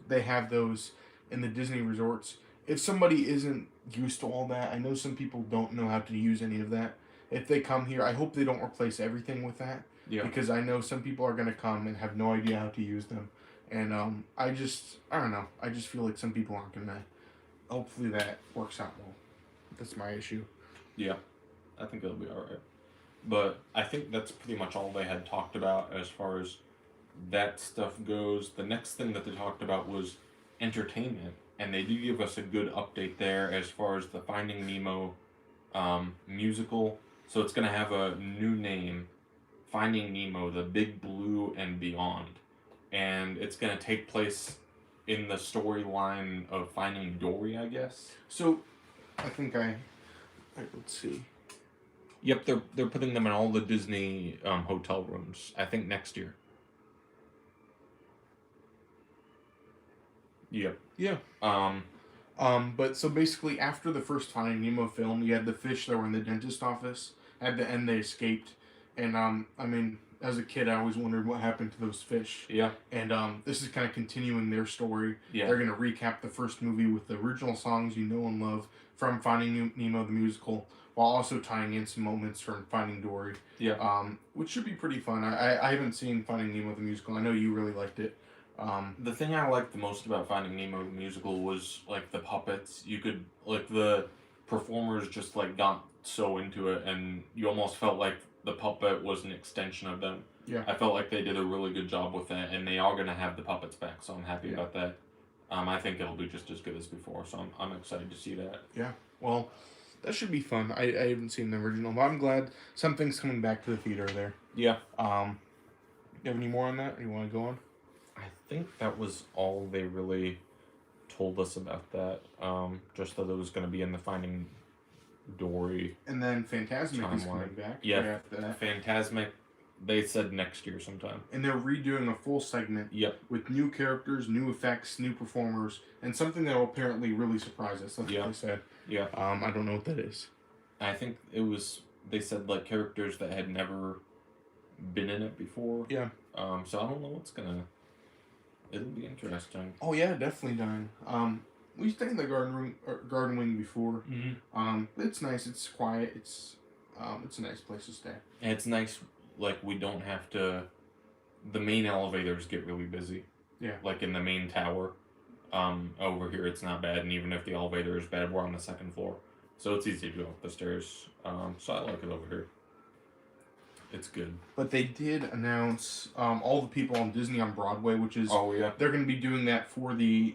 They have those in the Disney resorts. If somebody isn't used to all that, I know some people don't know how to use any of that. If they come here, I hope they don't replace everything with that. Yeah. Because I know some people are gonna come and have no idea how to use them, and I don't know. I just feel like some people aren't gonna. Hopefully that works out well. That's my issue. Yeah, I think it'll be all right. But I think that's pretty much all they had talked about as far as that stuff goes. The next thing that they talked about was entertainment, and they did give us a good update there as far as the Finding Nemo musical. So it's going to have a new name, Finding Nemo, The Big Blue and Beyond. And it's going to take place in the storyline of Finding Dory, I guess. So, I think let's see. Yep, they're putting them in all the Disney hotel rooms, I think next year. Yep. Yeah. But so basically, after the first Finding Nemo film, you had the fish that were in the dentist office. At the end, they escaped. And, I mean, as a kid, I always wondered what happened to those fish. Yeah. And this is kind of continuing their story. Yeah. They're going to recap the first movie with the original songs you know and love from Finding Nemo the musical, while also tying in some moments from Finding Dory. Yeah. Which should be pretty fun. I haven't seen Finding Nemo the musical. I know you really liked it. The thing I liked the most about Finding Nemo the musical was, like, the puppets. You could, like, the performers just, like, got so into it, and you almost felt like the puppet was an extension of them. Yeah. I felt like they did a really good job with that, and they are going to have the puppets back, so I'm happy about that. I think it'll be just as good as before, so I'm excited to see that. Yeah, well, that should be fun. I haven't seen the original, but I'm glad something's coming back to the theater there. Yeah. You have any more on that? Or you want to go on? I think that was all they really told us about that. Just that it was going to be in the Finding Dory. And then Fantasmic is coming back. Yeah, right after that. Fantasmic, they said next year sometime. And they're redoing a full segment. Yep. With new characters, new effects, new performers, and something that will apparently really surprise us. That's what they said. Yeah. I don't know what that is. I think it was, they said, like, characters that had never been in it before. Yeah. So I don't know what's gonna... It'll be interesting. Oh yeah, definitely done. We stayed in the garden wing before. Mm-hmm. It's nice. It's quiet. It's a nice place to stay. And it's nice. Like, we don't have to. The main elevators get really busy. Yeah. Like in the main tower. Over here it's not bad, and even if the elevator is bad, we're on the second floor, so it's easy to go up the stairs. So I like it over here. It's good. But they did announce all the people on Disney on Broadway, which is they're going to be doing that for the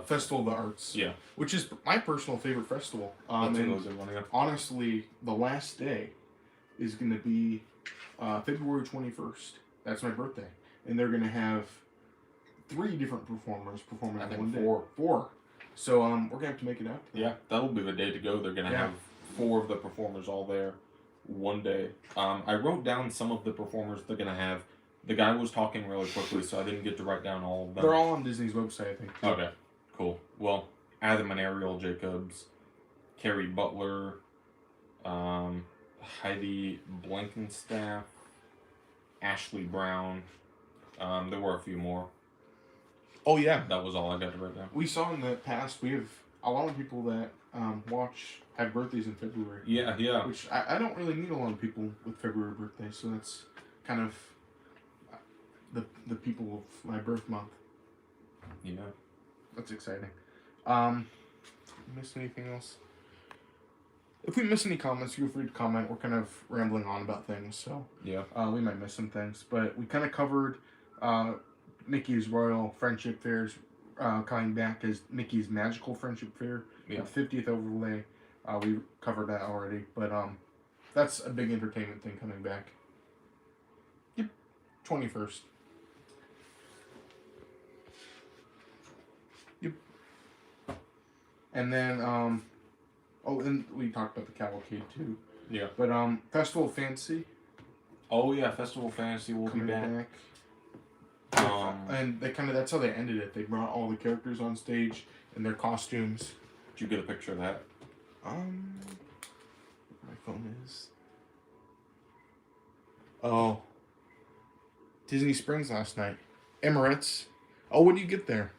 Festival of the Arts. Yeah. Which is my personal favorite festival. That's a really good one, yeah. Honestly, the last day is going to be February 21st. That's my birthday, and they're going to have 3 different performers performing on one day. 4. So we're gonna have to make it out. Yeah, that'll be the day to go. They're gonna have 4 of the performers all there. One day. I wrote down some of the performers they're going to have. The guy was talking really quickly, so I didn't get to write down all of them. They're all on Disney's website, I think. Okay, cool. Well, Adam and Ariel Jacobs, Carrie Butler, Heidi Blankenstaff, Ashley Brown. There were a few more. Oh, yeah. That was all I got to write down. We saw in the past, we have a lot of people that have birthdays in February. Yeah, yeah. Which I don't really meet a lot of people with February birthdays, so that's kind of the people of my birth month. Yeah. That's exciting. Miss anything else? If we miss any comments, feel free to comment. We're kind of rambling on about things, so yeah, we might miss some things. But we kind of covered Mickey's Royal Friendship Fairs coming back as Mickey's Magical Friendship Fair. Yeah. The 50th overlay. We covered that already, but that's a big entertainment thing coming back. Yep, 21st. Yep. And then and we talked about the cavalcade too. Yeah. But Festival of Fantasy. Oh yeah, Festival of Fantasy will be back. And that's how they ended it. They brought all the characters on stage in their costumes. Did you get a picture of that? My phone is. Oh. Disney Springs last night. Emirates. Oh, what did you get there?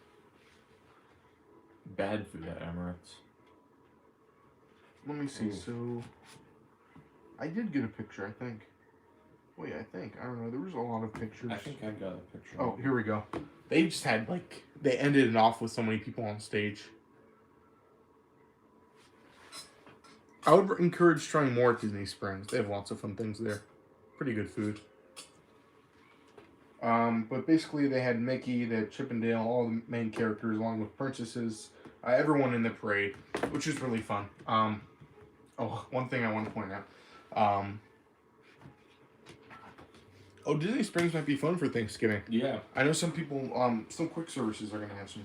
Bad food at Emirates. Let me see. Ooh. So, I did get a picture, I think. Wait, I don't know. There was a lot of pictures. I think I got a picture. Oh, here we go. They just had, they ended it off with so many people on stage. I would encourage trying more at Disney Springs. They have lots of fun things there. Pretty good food. But basically they had Mickey, they had Chip and Dale, all the main characters, along with princesses, everyone in the parade, which is really fun. One thing I want to point out. Disney Springs might be fun for Thanksgiving. Yeah. I know some people, some quick services are going to have some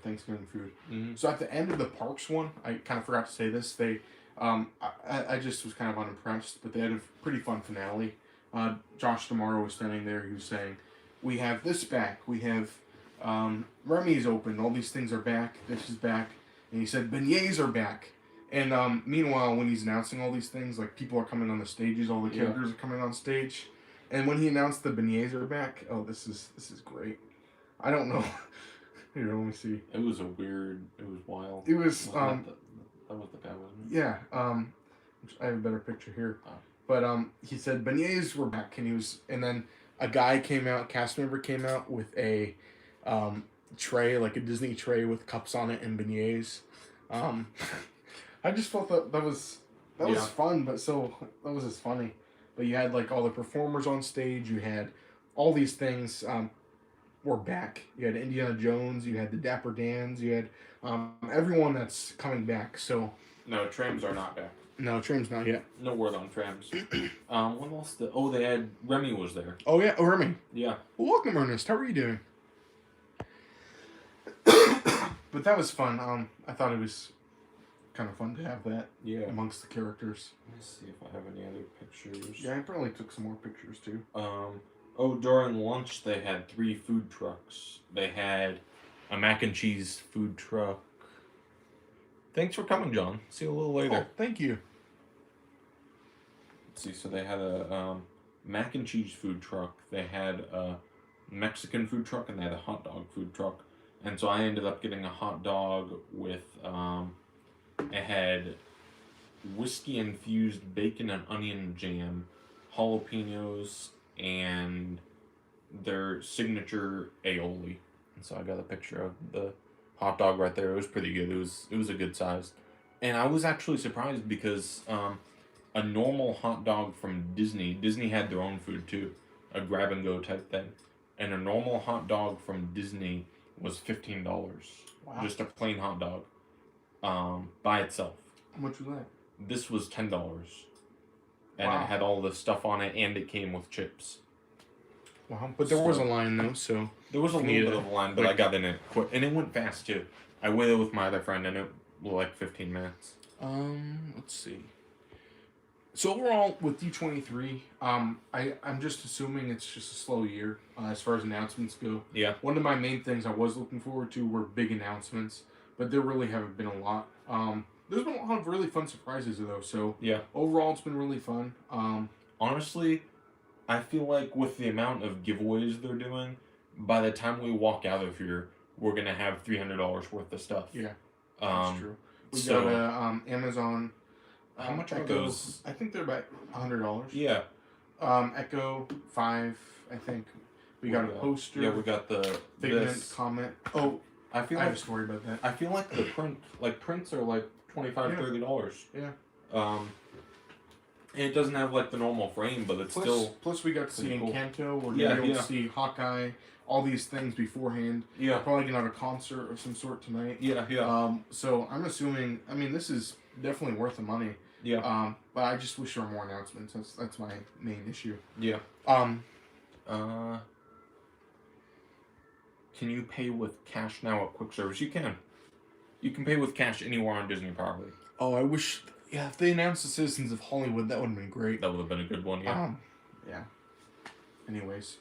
Thanksgiving food. Mm-hmm. So at the end of the parks one, I kind of forgot to say this, they, I just was kind of unimpressed, but they had a pretty fun finale. Josh D'Amaro was standing there, he was saying, we have this back, we have Remy's open, all these things are back, this is back, and he said beignets are back. And meanwhile, when he's announcing all these things, people are coming on the stages, all the characters are coming on stage. And when he announced the beignets are back, this is great. I don't know. Here, let me see. It was wild. It was, that was the guy, wasn't it? Yeah, I have a better picture here. Oh. But he said beignets were back, and then a guy cast member came out with a tray, like a Disney tray with cups on it and beignets. I just felt that was fun, but that was just funny. But you had all the performers on stage. You had all these things were back. You had Indiana Jones. You had the Dapper Dance. You had everyone that's coming back. So no, trams are not back. No, trams not yet. No word on trams. What else? They had Remy was there. Oh yeah, Remy. Yeah. Well, welcome, Ernest. How are you doing? But that was fun. I thought it was kind of fun to have that. Yeah. Amongst the characters. Let's see if I have any other pictures. Yeah, I probably took some more pictures too. During lunch they had 3 food trucks. They had a mac and cheese food truck. Thanks for coming, John. See you a little later. Oh, thank you. Let's see, so they had a mac and cheese food truck. They had a Mexican food truck, and they had a hot dog food truck. And so I ended up getting a hot dog with, it had whiskey-infused bacon and onion jam, jalapenos, and their signature aioli. And so I got a picture of the hot dog right there. It was pretty good. It was a good size. And I was actually surprised because a normal hot dog from Disney had their own food too, a grab-and-go type thing. And a normal hot dog from Disney was $15. Wow. Just a plain hot dog by itself. How much was that? This was $10. And wow. It had all the stuff on it, and it came with chips. Wow, but there was a line though, so... There was a little bit of a line, but I got in it quick. And it went fast too. I waited with my other friend, and it was 15 minutes. Let's see. So overall, with D23, I'm just assuming it's just a slow year as far as announcements go. Yeah. One of my main things I was looking forward to were big announcements, but there really haven't been a lot. There's been a lot of really fun surprises though, so yeah. Overall, it's been really fun. Honestly, I feel like with the amount of giveaways they're doing, by the time we walk out of here, we're gonna have $300 worth of stuff. Yeah, that's true. We got Amazon. How much are Echo, those? I think they're about $100. Yeah. Echo 5, I think. We got a poster. Yeah, we got the Figment comment. Oh, I have a story about that. I feel like the prints are $25, $30. Yeah. And it doesn't have the normal frame, but it's Plus, we got to see cool. Encanto. We're gonna be able to see Hawkeye. All these things beforehand. Yeah. Probably gonna have a concert of some sort tonight. Yeah, yeah. So I'm assuming. I mean, this is definitely worth the money. Yeah. But I just wish there were more announcements. That's my main issue. Yeah. Can you pay with cash now at quick service? You can. You can pay with cash anywhere on Disney property. Oh, I wish. Yeah, if they announced the Citizens of Hollywood, that would have been great. That would have been a good one. Yeah. Yeah. Anyways,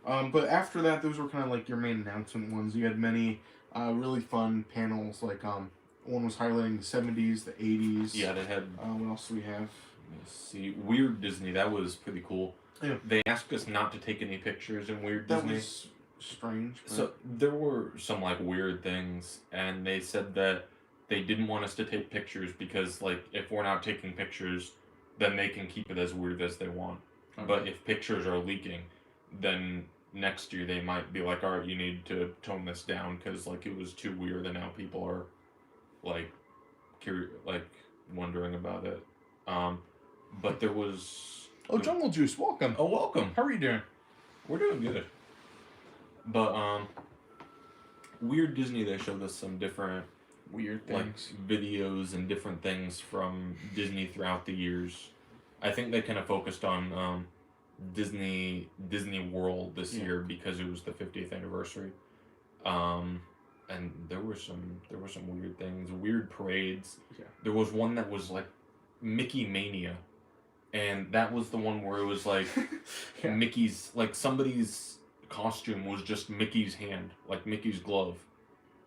But after that, those were kind of like your main announcement ones. You had many really fun panels. Like one was highlighting the 70s, the 80s. Yeah, they had. What else do we have? Let's see, Weird Disney. That was pretty cool. Yeah. They asked us not to take any pictures in Weird Disney. That was strange. But... So there were some like weird things, and they said that they didn't want us to take pictures because like if we're not taking pictures, then they can keep it as weird as they want. Okay. But if pictures are leaking, then next year they might be like, all right, you need to tone this down because like it was too weird, and now people are like wondering about it. But there was Jungle Juice, welcome. Oh, welcome. How are you doing? We're doing good. But Weird Disney, they showed us some different weird things, like videos and different things from Disney throughout the years. I think they kind of focused on Disney World this year because it was the 50th anniversary. And there were some weird things, weird parades. Yeah. There was one that was like Mickey Mania, and that was the one where it was like Mickey's, like somebody's costume was just Mickey's hand, like Mickey's glove,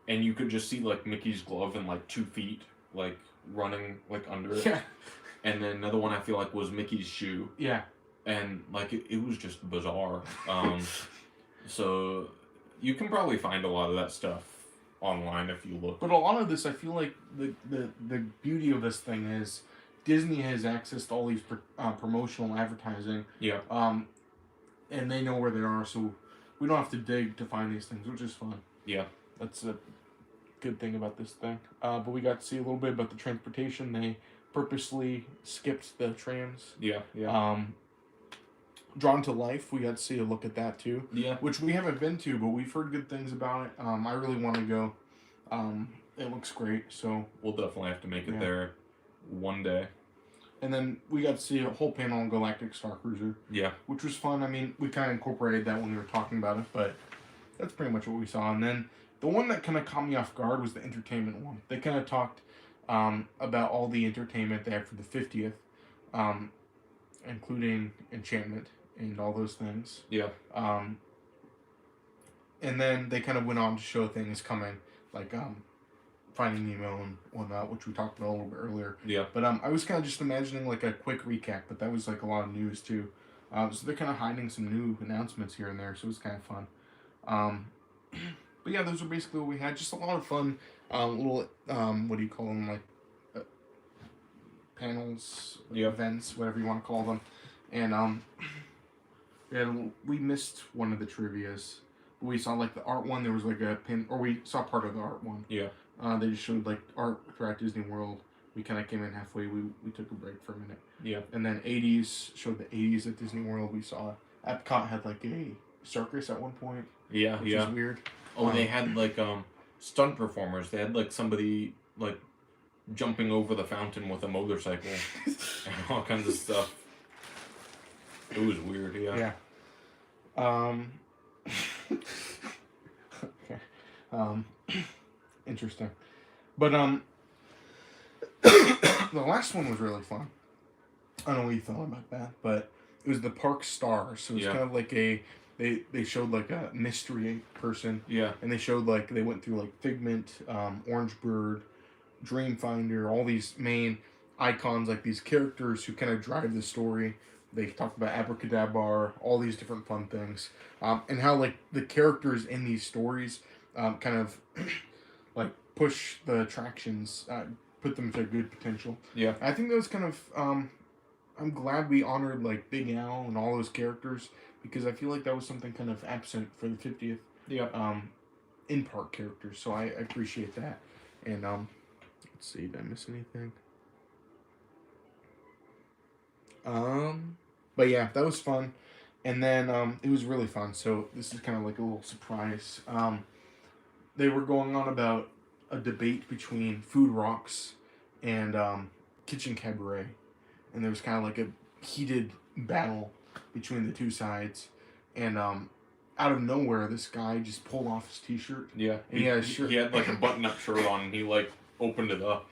and you could just see like Mickey's glove and like 2 feet like running like under it. Yeah. And then another one I feel like was Mickey's shoe. Yeah. And like it was just bizarre. So you can probably find a lot of that stuff online if you look. But a lot of this, I feel like the beauty of this thing is Disney has access to all these promotional advertising. Yeah. And they know where they are, so we don't have to dig to find these things, which is fun. Yeah. That's a good thing about this thing. But we got to see a little bit about the transportation. They purposely skipped the trams. Yeah. Yeah. Drawn to Life, we got to see a look at that too. Yeah. Which we haven't been to, but we've heard good things about it. I really want to go. It looks great, so we'll definitely have to make it there one day. And then we got to see a whole panel on Galactic Starcruiser. Yeah. Which was fun. I mean, we kind of incorporated that when we were talking about it, but that's pretty much what we saw. And then the one that kind of caught me off guard was the entertainment one. They kind of talked about all the entertainment they had for the 50th, including Enchantment and all those things. Yeah. And then they kind of went on to show things coming, like Finding Nemo and whatnot, which we talked about a little bit earlier. Yeah. But I was kind of just imagining like a quick recap, but that was like a lot of news too. So they're kind of hiding some new announcements here and there, so it was kind of fun. But yeah, those are basically what we had. Just a lot of fun little, what do you call them, like panels, events, whatever you want to call them. And we missed one of the trivias. We saw like the art one. There was like a pin, or we saw part of the art one. Yeah. They just showed like art throughout Disney World. We kind of came in halfway. We took a break for a minute. Yeah. And then 80s showed the 80s at Disney World. We saw Epcot had like a circus at one point. Yeah. Which is weird. Oh, they had like stunt performers. They had like somebody like jumping over the fountain with a motorcycle and all kinds of stuff. It was weird. Yeah. Yeah. Okay. Interesting. But the last one was really fun. I don't know what you thought about that, but it was the Park Stars. So it was kind of like they showed like a mystery person. Yeah. And they showed like they went through like Figment, Orange Bird, Dreamfinder, all these main icons, like these characters who kind of drive the story. They talked about Abracadabra, all these different fun things, and how like the characters in these stories kind of like push the attractions, put them to good potential. Yeah, I think that was kind of. I'm glad we honored like Big Al and all those characters because I feel like that was something kind of absent for the 50th. Yeah. In park characters, so I appreciate that. And let's see, did I miss anything? But yeah, that was fun. And then, it was really fun. So this is kind of like a little surprise. They were going on about a debate between Food Rocks and, Kitchen Cabaret. And there was kind of like a heated battle between the two sides. And, out of nowhere, this guy just pulled off his t-shirt. Yeah. And he had like a button-up shirt on, and he like opened it up.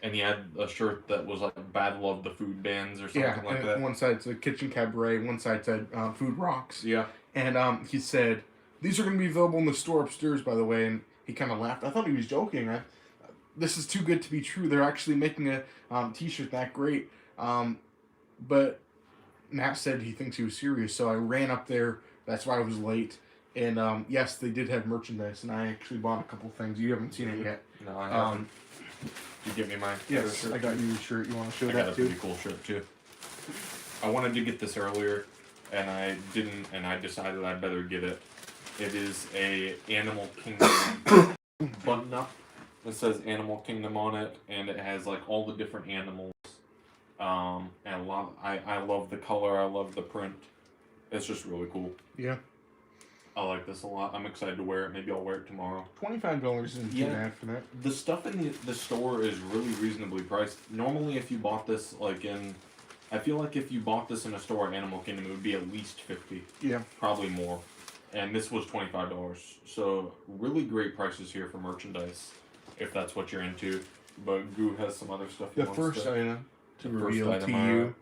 And he had a shirt that was like Battle of the Food Bands or something like that. One side said Kitchen Cabaret, one side said Food Rocks. Yeah. And he said, "These are going to be available in the store upstairs, by the way." And he kind of laughed. I thought he was joking. This is too good to be true. They're actually making a T-shirt that great. But Matt said he thinks he was serious, so I ran up there. That's why I was late. And yes, they did have merchandise, and I actually bought a couple things. You haven't seen it yet. No, I haven't. Did you get me my Yes, shirt? I got you a shirt. You want to show I that got a too? pretty cool shirt too. I wanted to get this earlier, and I didn't, and I decided I'd better get it. It is a Animal Kingdom button up. It says Animal Kingdom on it, and it has like all the different animals. And I love the color. I love the print. It's just really cool. Yeah. I like this a lot. I'm excited to wear it. Maybe I'll wear it tomorrow. $25 isn't too bad for that. The stuff in the store is really reasonably priced. Normally, if you bought this I feel like if you bought this in a store at Animal Kingdom, it would be at least $50. Yeah. Probably more. And this was $25. So really great prices here for merchandise, if that's what you're into. But Goo has some other stuff. The first item to reveal to you.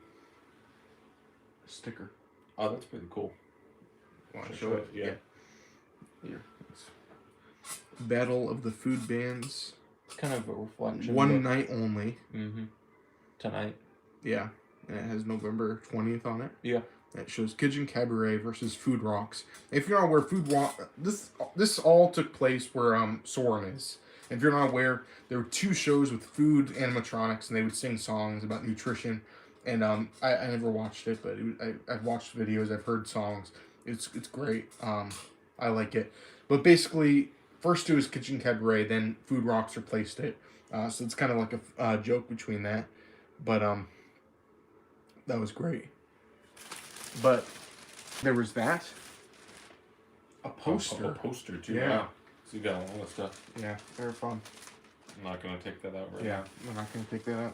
A sticker. Oh, that's pretty cool. Want to show it? Yeah. Here. Battle of the Food Bands. It's kind of a reflection. One night only. Mm-hmm. Tonight. Yeah. And it has November 20th on it. Yeah. It shows Kitchen Cabaret versus Food Rocks. If you're not aware, this all took place where Soarin' is. If you're not aware, there were two shows with food animatronics, and they would sing songs about nutrition. And I never watched it, but I've watched videos, I've heard songs. It's great. I like it. But basically, first two is Kitchen Cabaret, then Food Rocks replaced it. So it's kind of like a joke between that. But that was great. But there was that. A poster. A poster too. Yeah. Wow. So you got a lot of stuff. Yeah, very fun. I'm not gonna take that out right Yeah, now. we're not gonna take that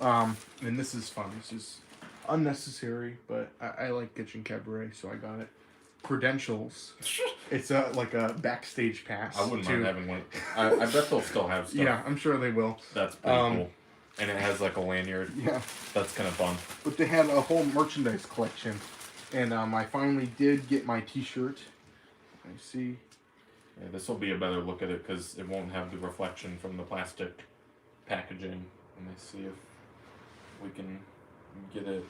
out. And this is fun. This is unnecessary, but I like Kitchen Cabaret, so I got it. Credentials. It's like a backstage pass. I wouldn't mind having one. I bet they'll still have stuff. Yeah, I'm sure they will. That's pretty cool. And it has like a lanyard. Yeah. That's kind of fun. But they had a whole merchandise collection. And I finally did get my t-shirt. I see. Yeah, this will be a better look at it because it won't have the reflection from the plastic packaging. Let me see if we can get it.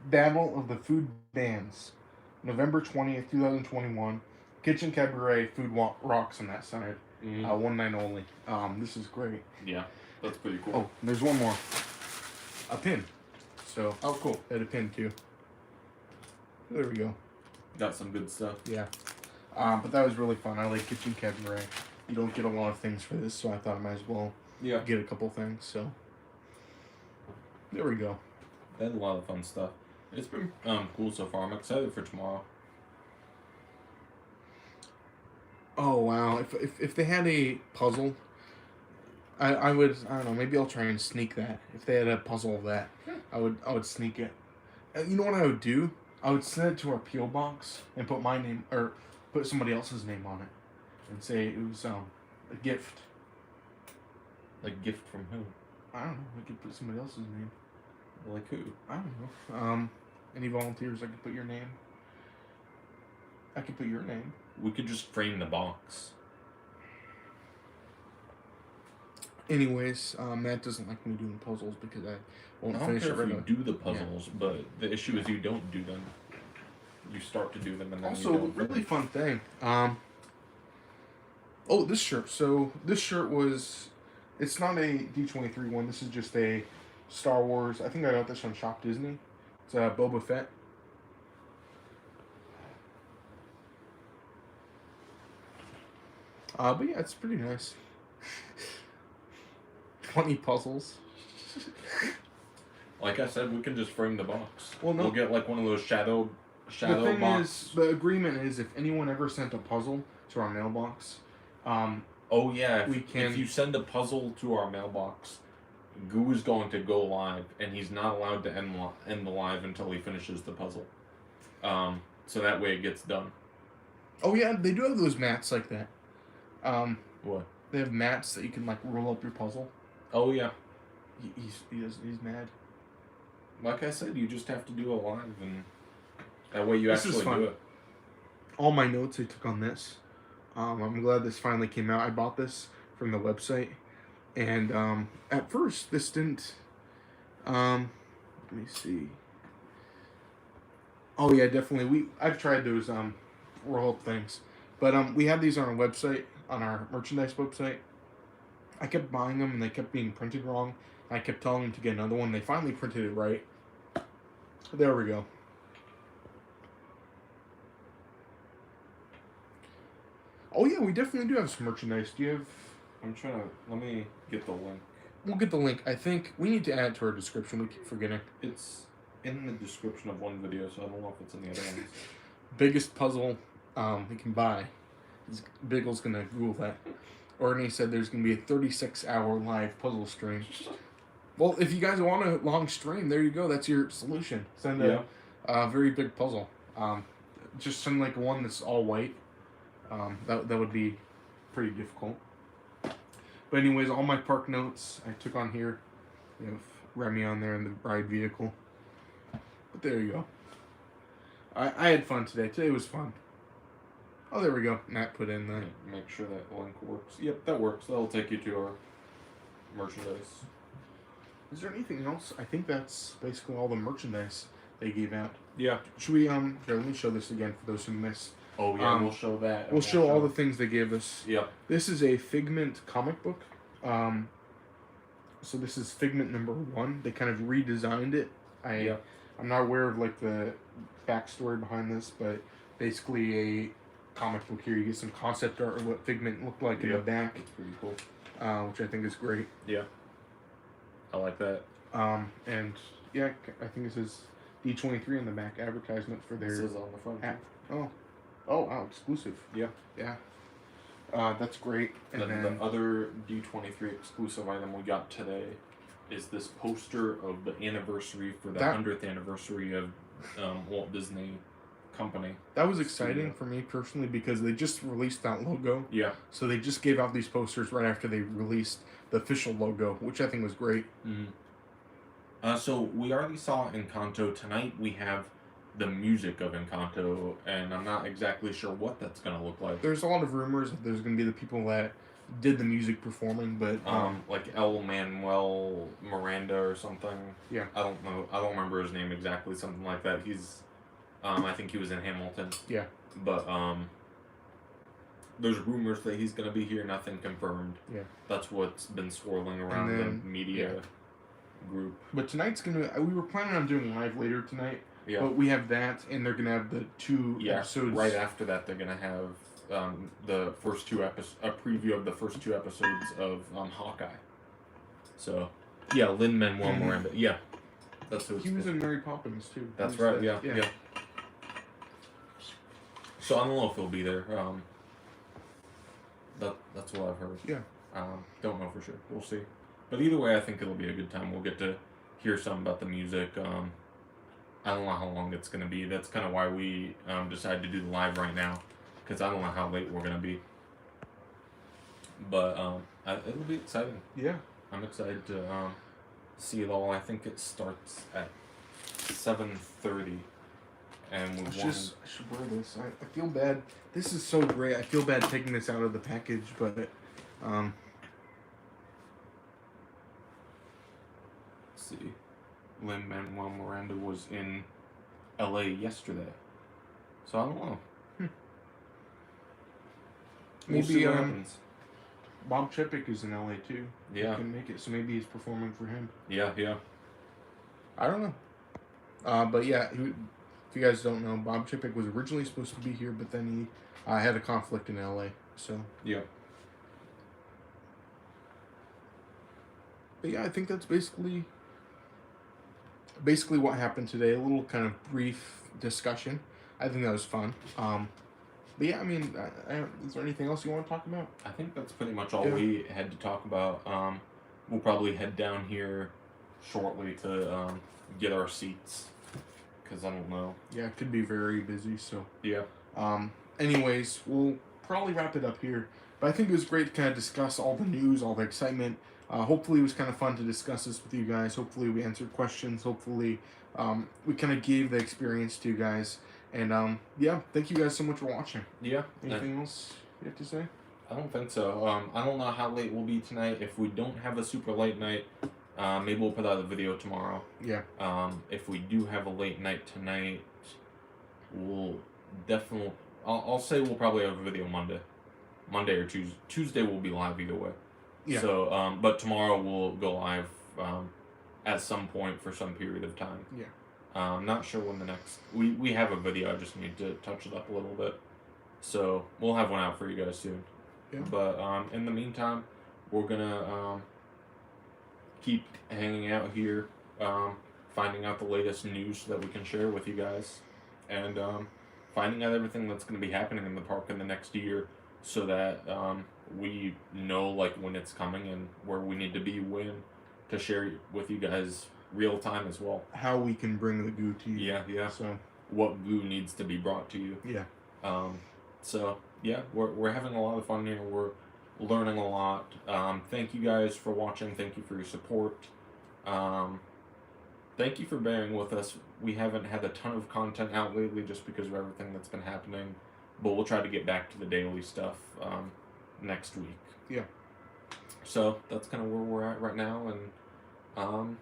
Battle of the Food Bands. November 20th, 2021. Kitchen Cabaret, Food Rocks on that side. Mm-hmm. One night only. This is great. Yeah, that's pretty cool. Oh, there's one more. A pin. So, oh, cool. I had a pin too. There we go. Got some good stuff. Yeah. But that was really fun. I like Kitchen Cabaret. You don't get a lot of things for this, so I thought I might as well get a couple things. So, there we go. They had a lot of fun stuff. It's been cool so far. I'm excited for tomorrow. Oh wow! If they had a puzzle, I would, I don't know, maybe I'll try and sneak that. If they had a puzzle of that, I would sneak it. You know what I would do? I would send it to our P.O. box and put my name or put somebody else's name on it, and say it was a gift. A gift from who? I don't know. I could put somebody else's name. Like who? I don't know. Any volunteers? I could put your name. I could put your name. We could just frame the box. Anyways, Matt doesn't like me doing puzzles because I won't finish it. I don't care if you do the puzzles, but the issue is you don't do them. You start to do them and then also, you don't. really fun thing. Oh, this shirt. So this shirt was. It's not a D23 one. This is just a Star Wars. I think I got this on Shop Disney. It's a Boba Fett. But yeah, it's pretty nice. 20 puzzles. Like I said, we can just frame the box. Well, no. We'll get like one of those shadow the thing box. is, the agreement is if anyone ever sent a puzzle to our mailbox, oh yeah, if you send a puzzle to our mailbox, Goo is going to go live, and he's not allowed to end the live until he finishes the puzzle. So that way it gets done. Oh yeah, they do have those mats like that. What? They have mats that you can like roll up your puzzle. Oh yeah. He's mad. Like I said, you just have to do a live and That way you actually do it. All my notes I took on this. I'm glad this finally came out. I bought this from the website, and at first this didn't. Let me see. Oh yeah, definitely. I've tried those roll up things, but we have these on our website, on our merchandise website. I kept buying them and they kept being printed wrong. I kept telling them to get another one. They finally printed it right. There we go. Oh yeah, we definitely do have some merchandise. Do you have... I'm trying to... Let me get the link. We'll get the link. I think we need to add it to our description. We keep forgetting. It's in the description of one video, so I don't know if it's in the other ones. Biggest puzzle we can buy. Biggle's going to Google that. Orny said there's going to be a 36-hour live puzzle stream. Well, if you guys want a long stream, there you go. That's your solution. Send a very big puzzle. Just send like one that's all white. That would be pretty difficult. But anyways, all my park notes I took on here. We have Remy on there in the ride vehicle. But there you go. I had fun today. Today was fun. Oh, there we go. Matt put in the... Make sure that link works. Yep, that works. That'll take you to our merchandise. Is there anything else? I think that's basically all the merchandise they gave out. Yeah. Should we, here, let me show this again for those who missed. Oh, yeah, we'll show that. We'll show all the things they gave us. Yep. This is a Figment comic book. So this is Figment #1. They kind of redesigned it. I'm not aware of, like, the backstory behind this, but basically a comic book here. You get some concept art of what Figment looked like in the back. It's pretty cool. Which I think is great. Yeah. I like that. And yeah, I think it says D23 on the back advertisement for their... It says on the front. App. Oh, wow, exclusive. Yeah. Yeah. That's great. And then the other D23 exclusive item we got today is this poster of the anniversary for the 100th anniversary of Walt Disney Company. That was exciting for me personally because they just released that logo. Yeah. So they just gave out these posters right after they released the official logo, which I think was great. Mm-hmm. So we already saw Encanto. Tonight we have the music of Encanto, and I'm not exactly sure what that's going to look like. There's a lot of rumors that there's going to be the people that did the music performing, but... like El Manuel Miranda or something. Yeah. I don't know. I don't remember his name exactly. Something like that. He's... I think he was in Hamilton. Yeah. But, there's rumors that he's going to be here. Nothing confirmed. Yeah. That's what's been swirling around the media group. But tonight's going to... We were planning on doing live later tonight. Yeah. But we have that, and they're going to have the 2 episodes. Right after that, they're going to have the first 2 episodes, a preview of the first 2 episodes of Hawkeye. So, yeah, Lin-Manuel Miranda. Yeah. That's who he was in Mary Poppins, too. That's right, yeah. So, I don't know if he'll be there. That's what I've heard. Yeah. Don't know for sure. We'll see. But either way, I think it'll be a good time. We'll get to hear some about the music. I don't know how long it's going to be. That's kind of why we decided to do the live right now. Because I don't know how late we're going to be. But it'll be exciting. Yeah. I'm excited to see it all. I think it starts at 7:30. And I should wear this. I feel bad. This is so great. I feel bad taking this out of the package, but... Let's see. Lin-Manuel Miranda was in LA yesterday. So I don't know. Maybe Bob Chapek is in LA too. Yeah. He can make it, so maybe he's performing for him. Yeah. I don't know. But yeah, if you guys don't know, Bob Chapek was originally supposed to be here, but then he had a conflict in LA. So yeah. But yeah, I think that's basically what happened today. A little kind of brief discussion. I think that was fun. But yeah, I mean, is there anything else you want to talk about? I think that's pretty much all we had to talk about. We'll probably head down here shortly to get our seats. Because I don't know. Yeah, it could be very busy, so. Yeah. Anyways, we'll probably wrap it up here. But I think it was great to kind of discuss all the news, all the excitement. Hopefully it was kind of fun to discuss this with you guys. Hopefully we answered questions. Hopefully we kind of gave the experience to you guys. And yeah, thank you guys so much for watching. Yeah. Anything else you have to say? I don't think so. I don't know how late we'll be tonight. If we don't have a super late night, maybe we'll put out a video tomorrow. Yeah. If we do have a late night tonight, we'll definitely. I'll say we'll probably have a video Monday or Tuesday. Tuesday will be live either way. Yeah. So, but tomorrow we'll go live at some point for some period of time. Yeah. I'm not sure when the next. We have a video. I just need to touch it up a little bit. So we'll have one out for you guys soon. Yeah. But in the meantime, we're gonna keep hanging out here, finding out the latest news so that we can share with you guys, and finding out everything that's gonna be happening in the park in the next year, so that we know like when it's coming and where we need to be when to share with you guys real time as well. How we can bring the goo to you. Yeah, yeah. So what goo needs to be brought to you. Yeah. So yeah, we're having a lot of fun here. We're learning a lot. Thank you guys for watching. Thank you for your support. Thank you for bearing with us. We haven't had a ton of content out lately just because of everything that's been happening, but we'll try to get back to the daily stuff next week. Yeah. So that's kind of where we're at right now, and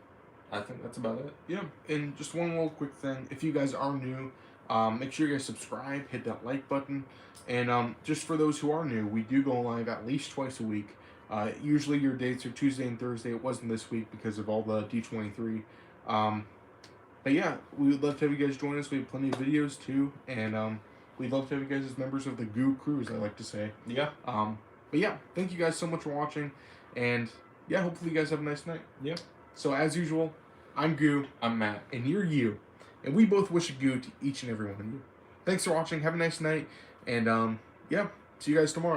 I think that's about it. Yeah, and just one little quick thing. If you guys are new, make sure you guys subscribe, hit that like button, and just for those who are new, we do go live at least twice a week. Usually your dates are Tuesday and Thursday. It wasn't this week because of all the D23. But yeah, we would love to have you guys join us. We have plenty of videos too, and we'd love to have you guys as members of the Goo Crew, as I like to say. Yeah. But yeah, thank you guys so much for watching, and yeah, hopefully you guys have a nice night. Yeah. So as usual, I'm Goo. I'm Matt. And you're you. And we both wish a goo to each and every one of you. Thanks for watching. Have a nice night. And yeah, see you guys tomorrow.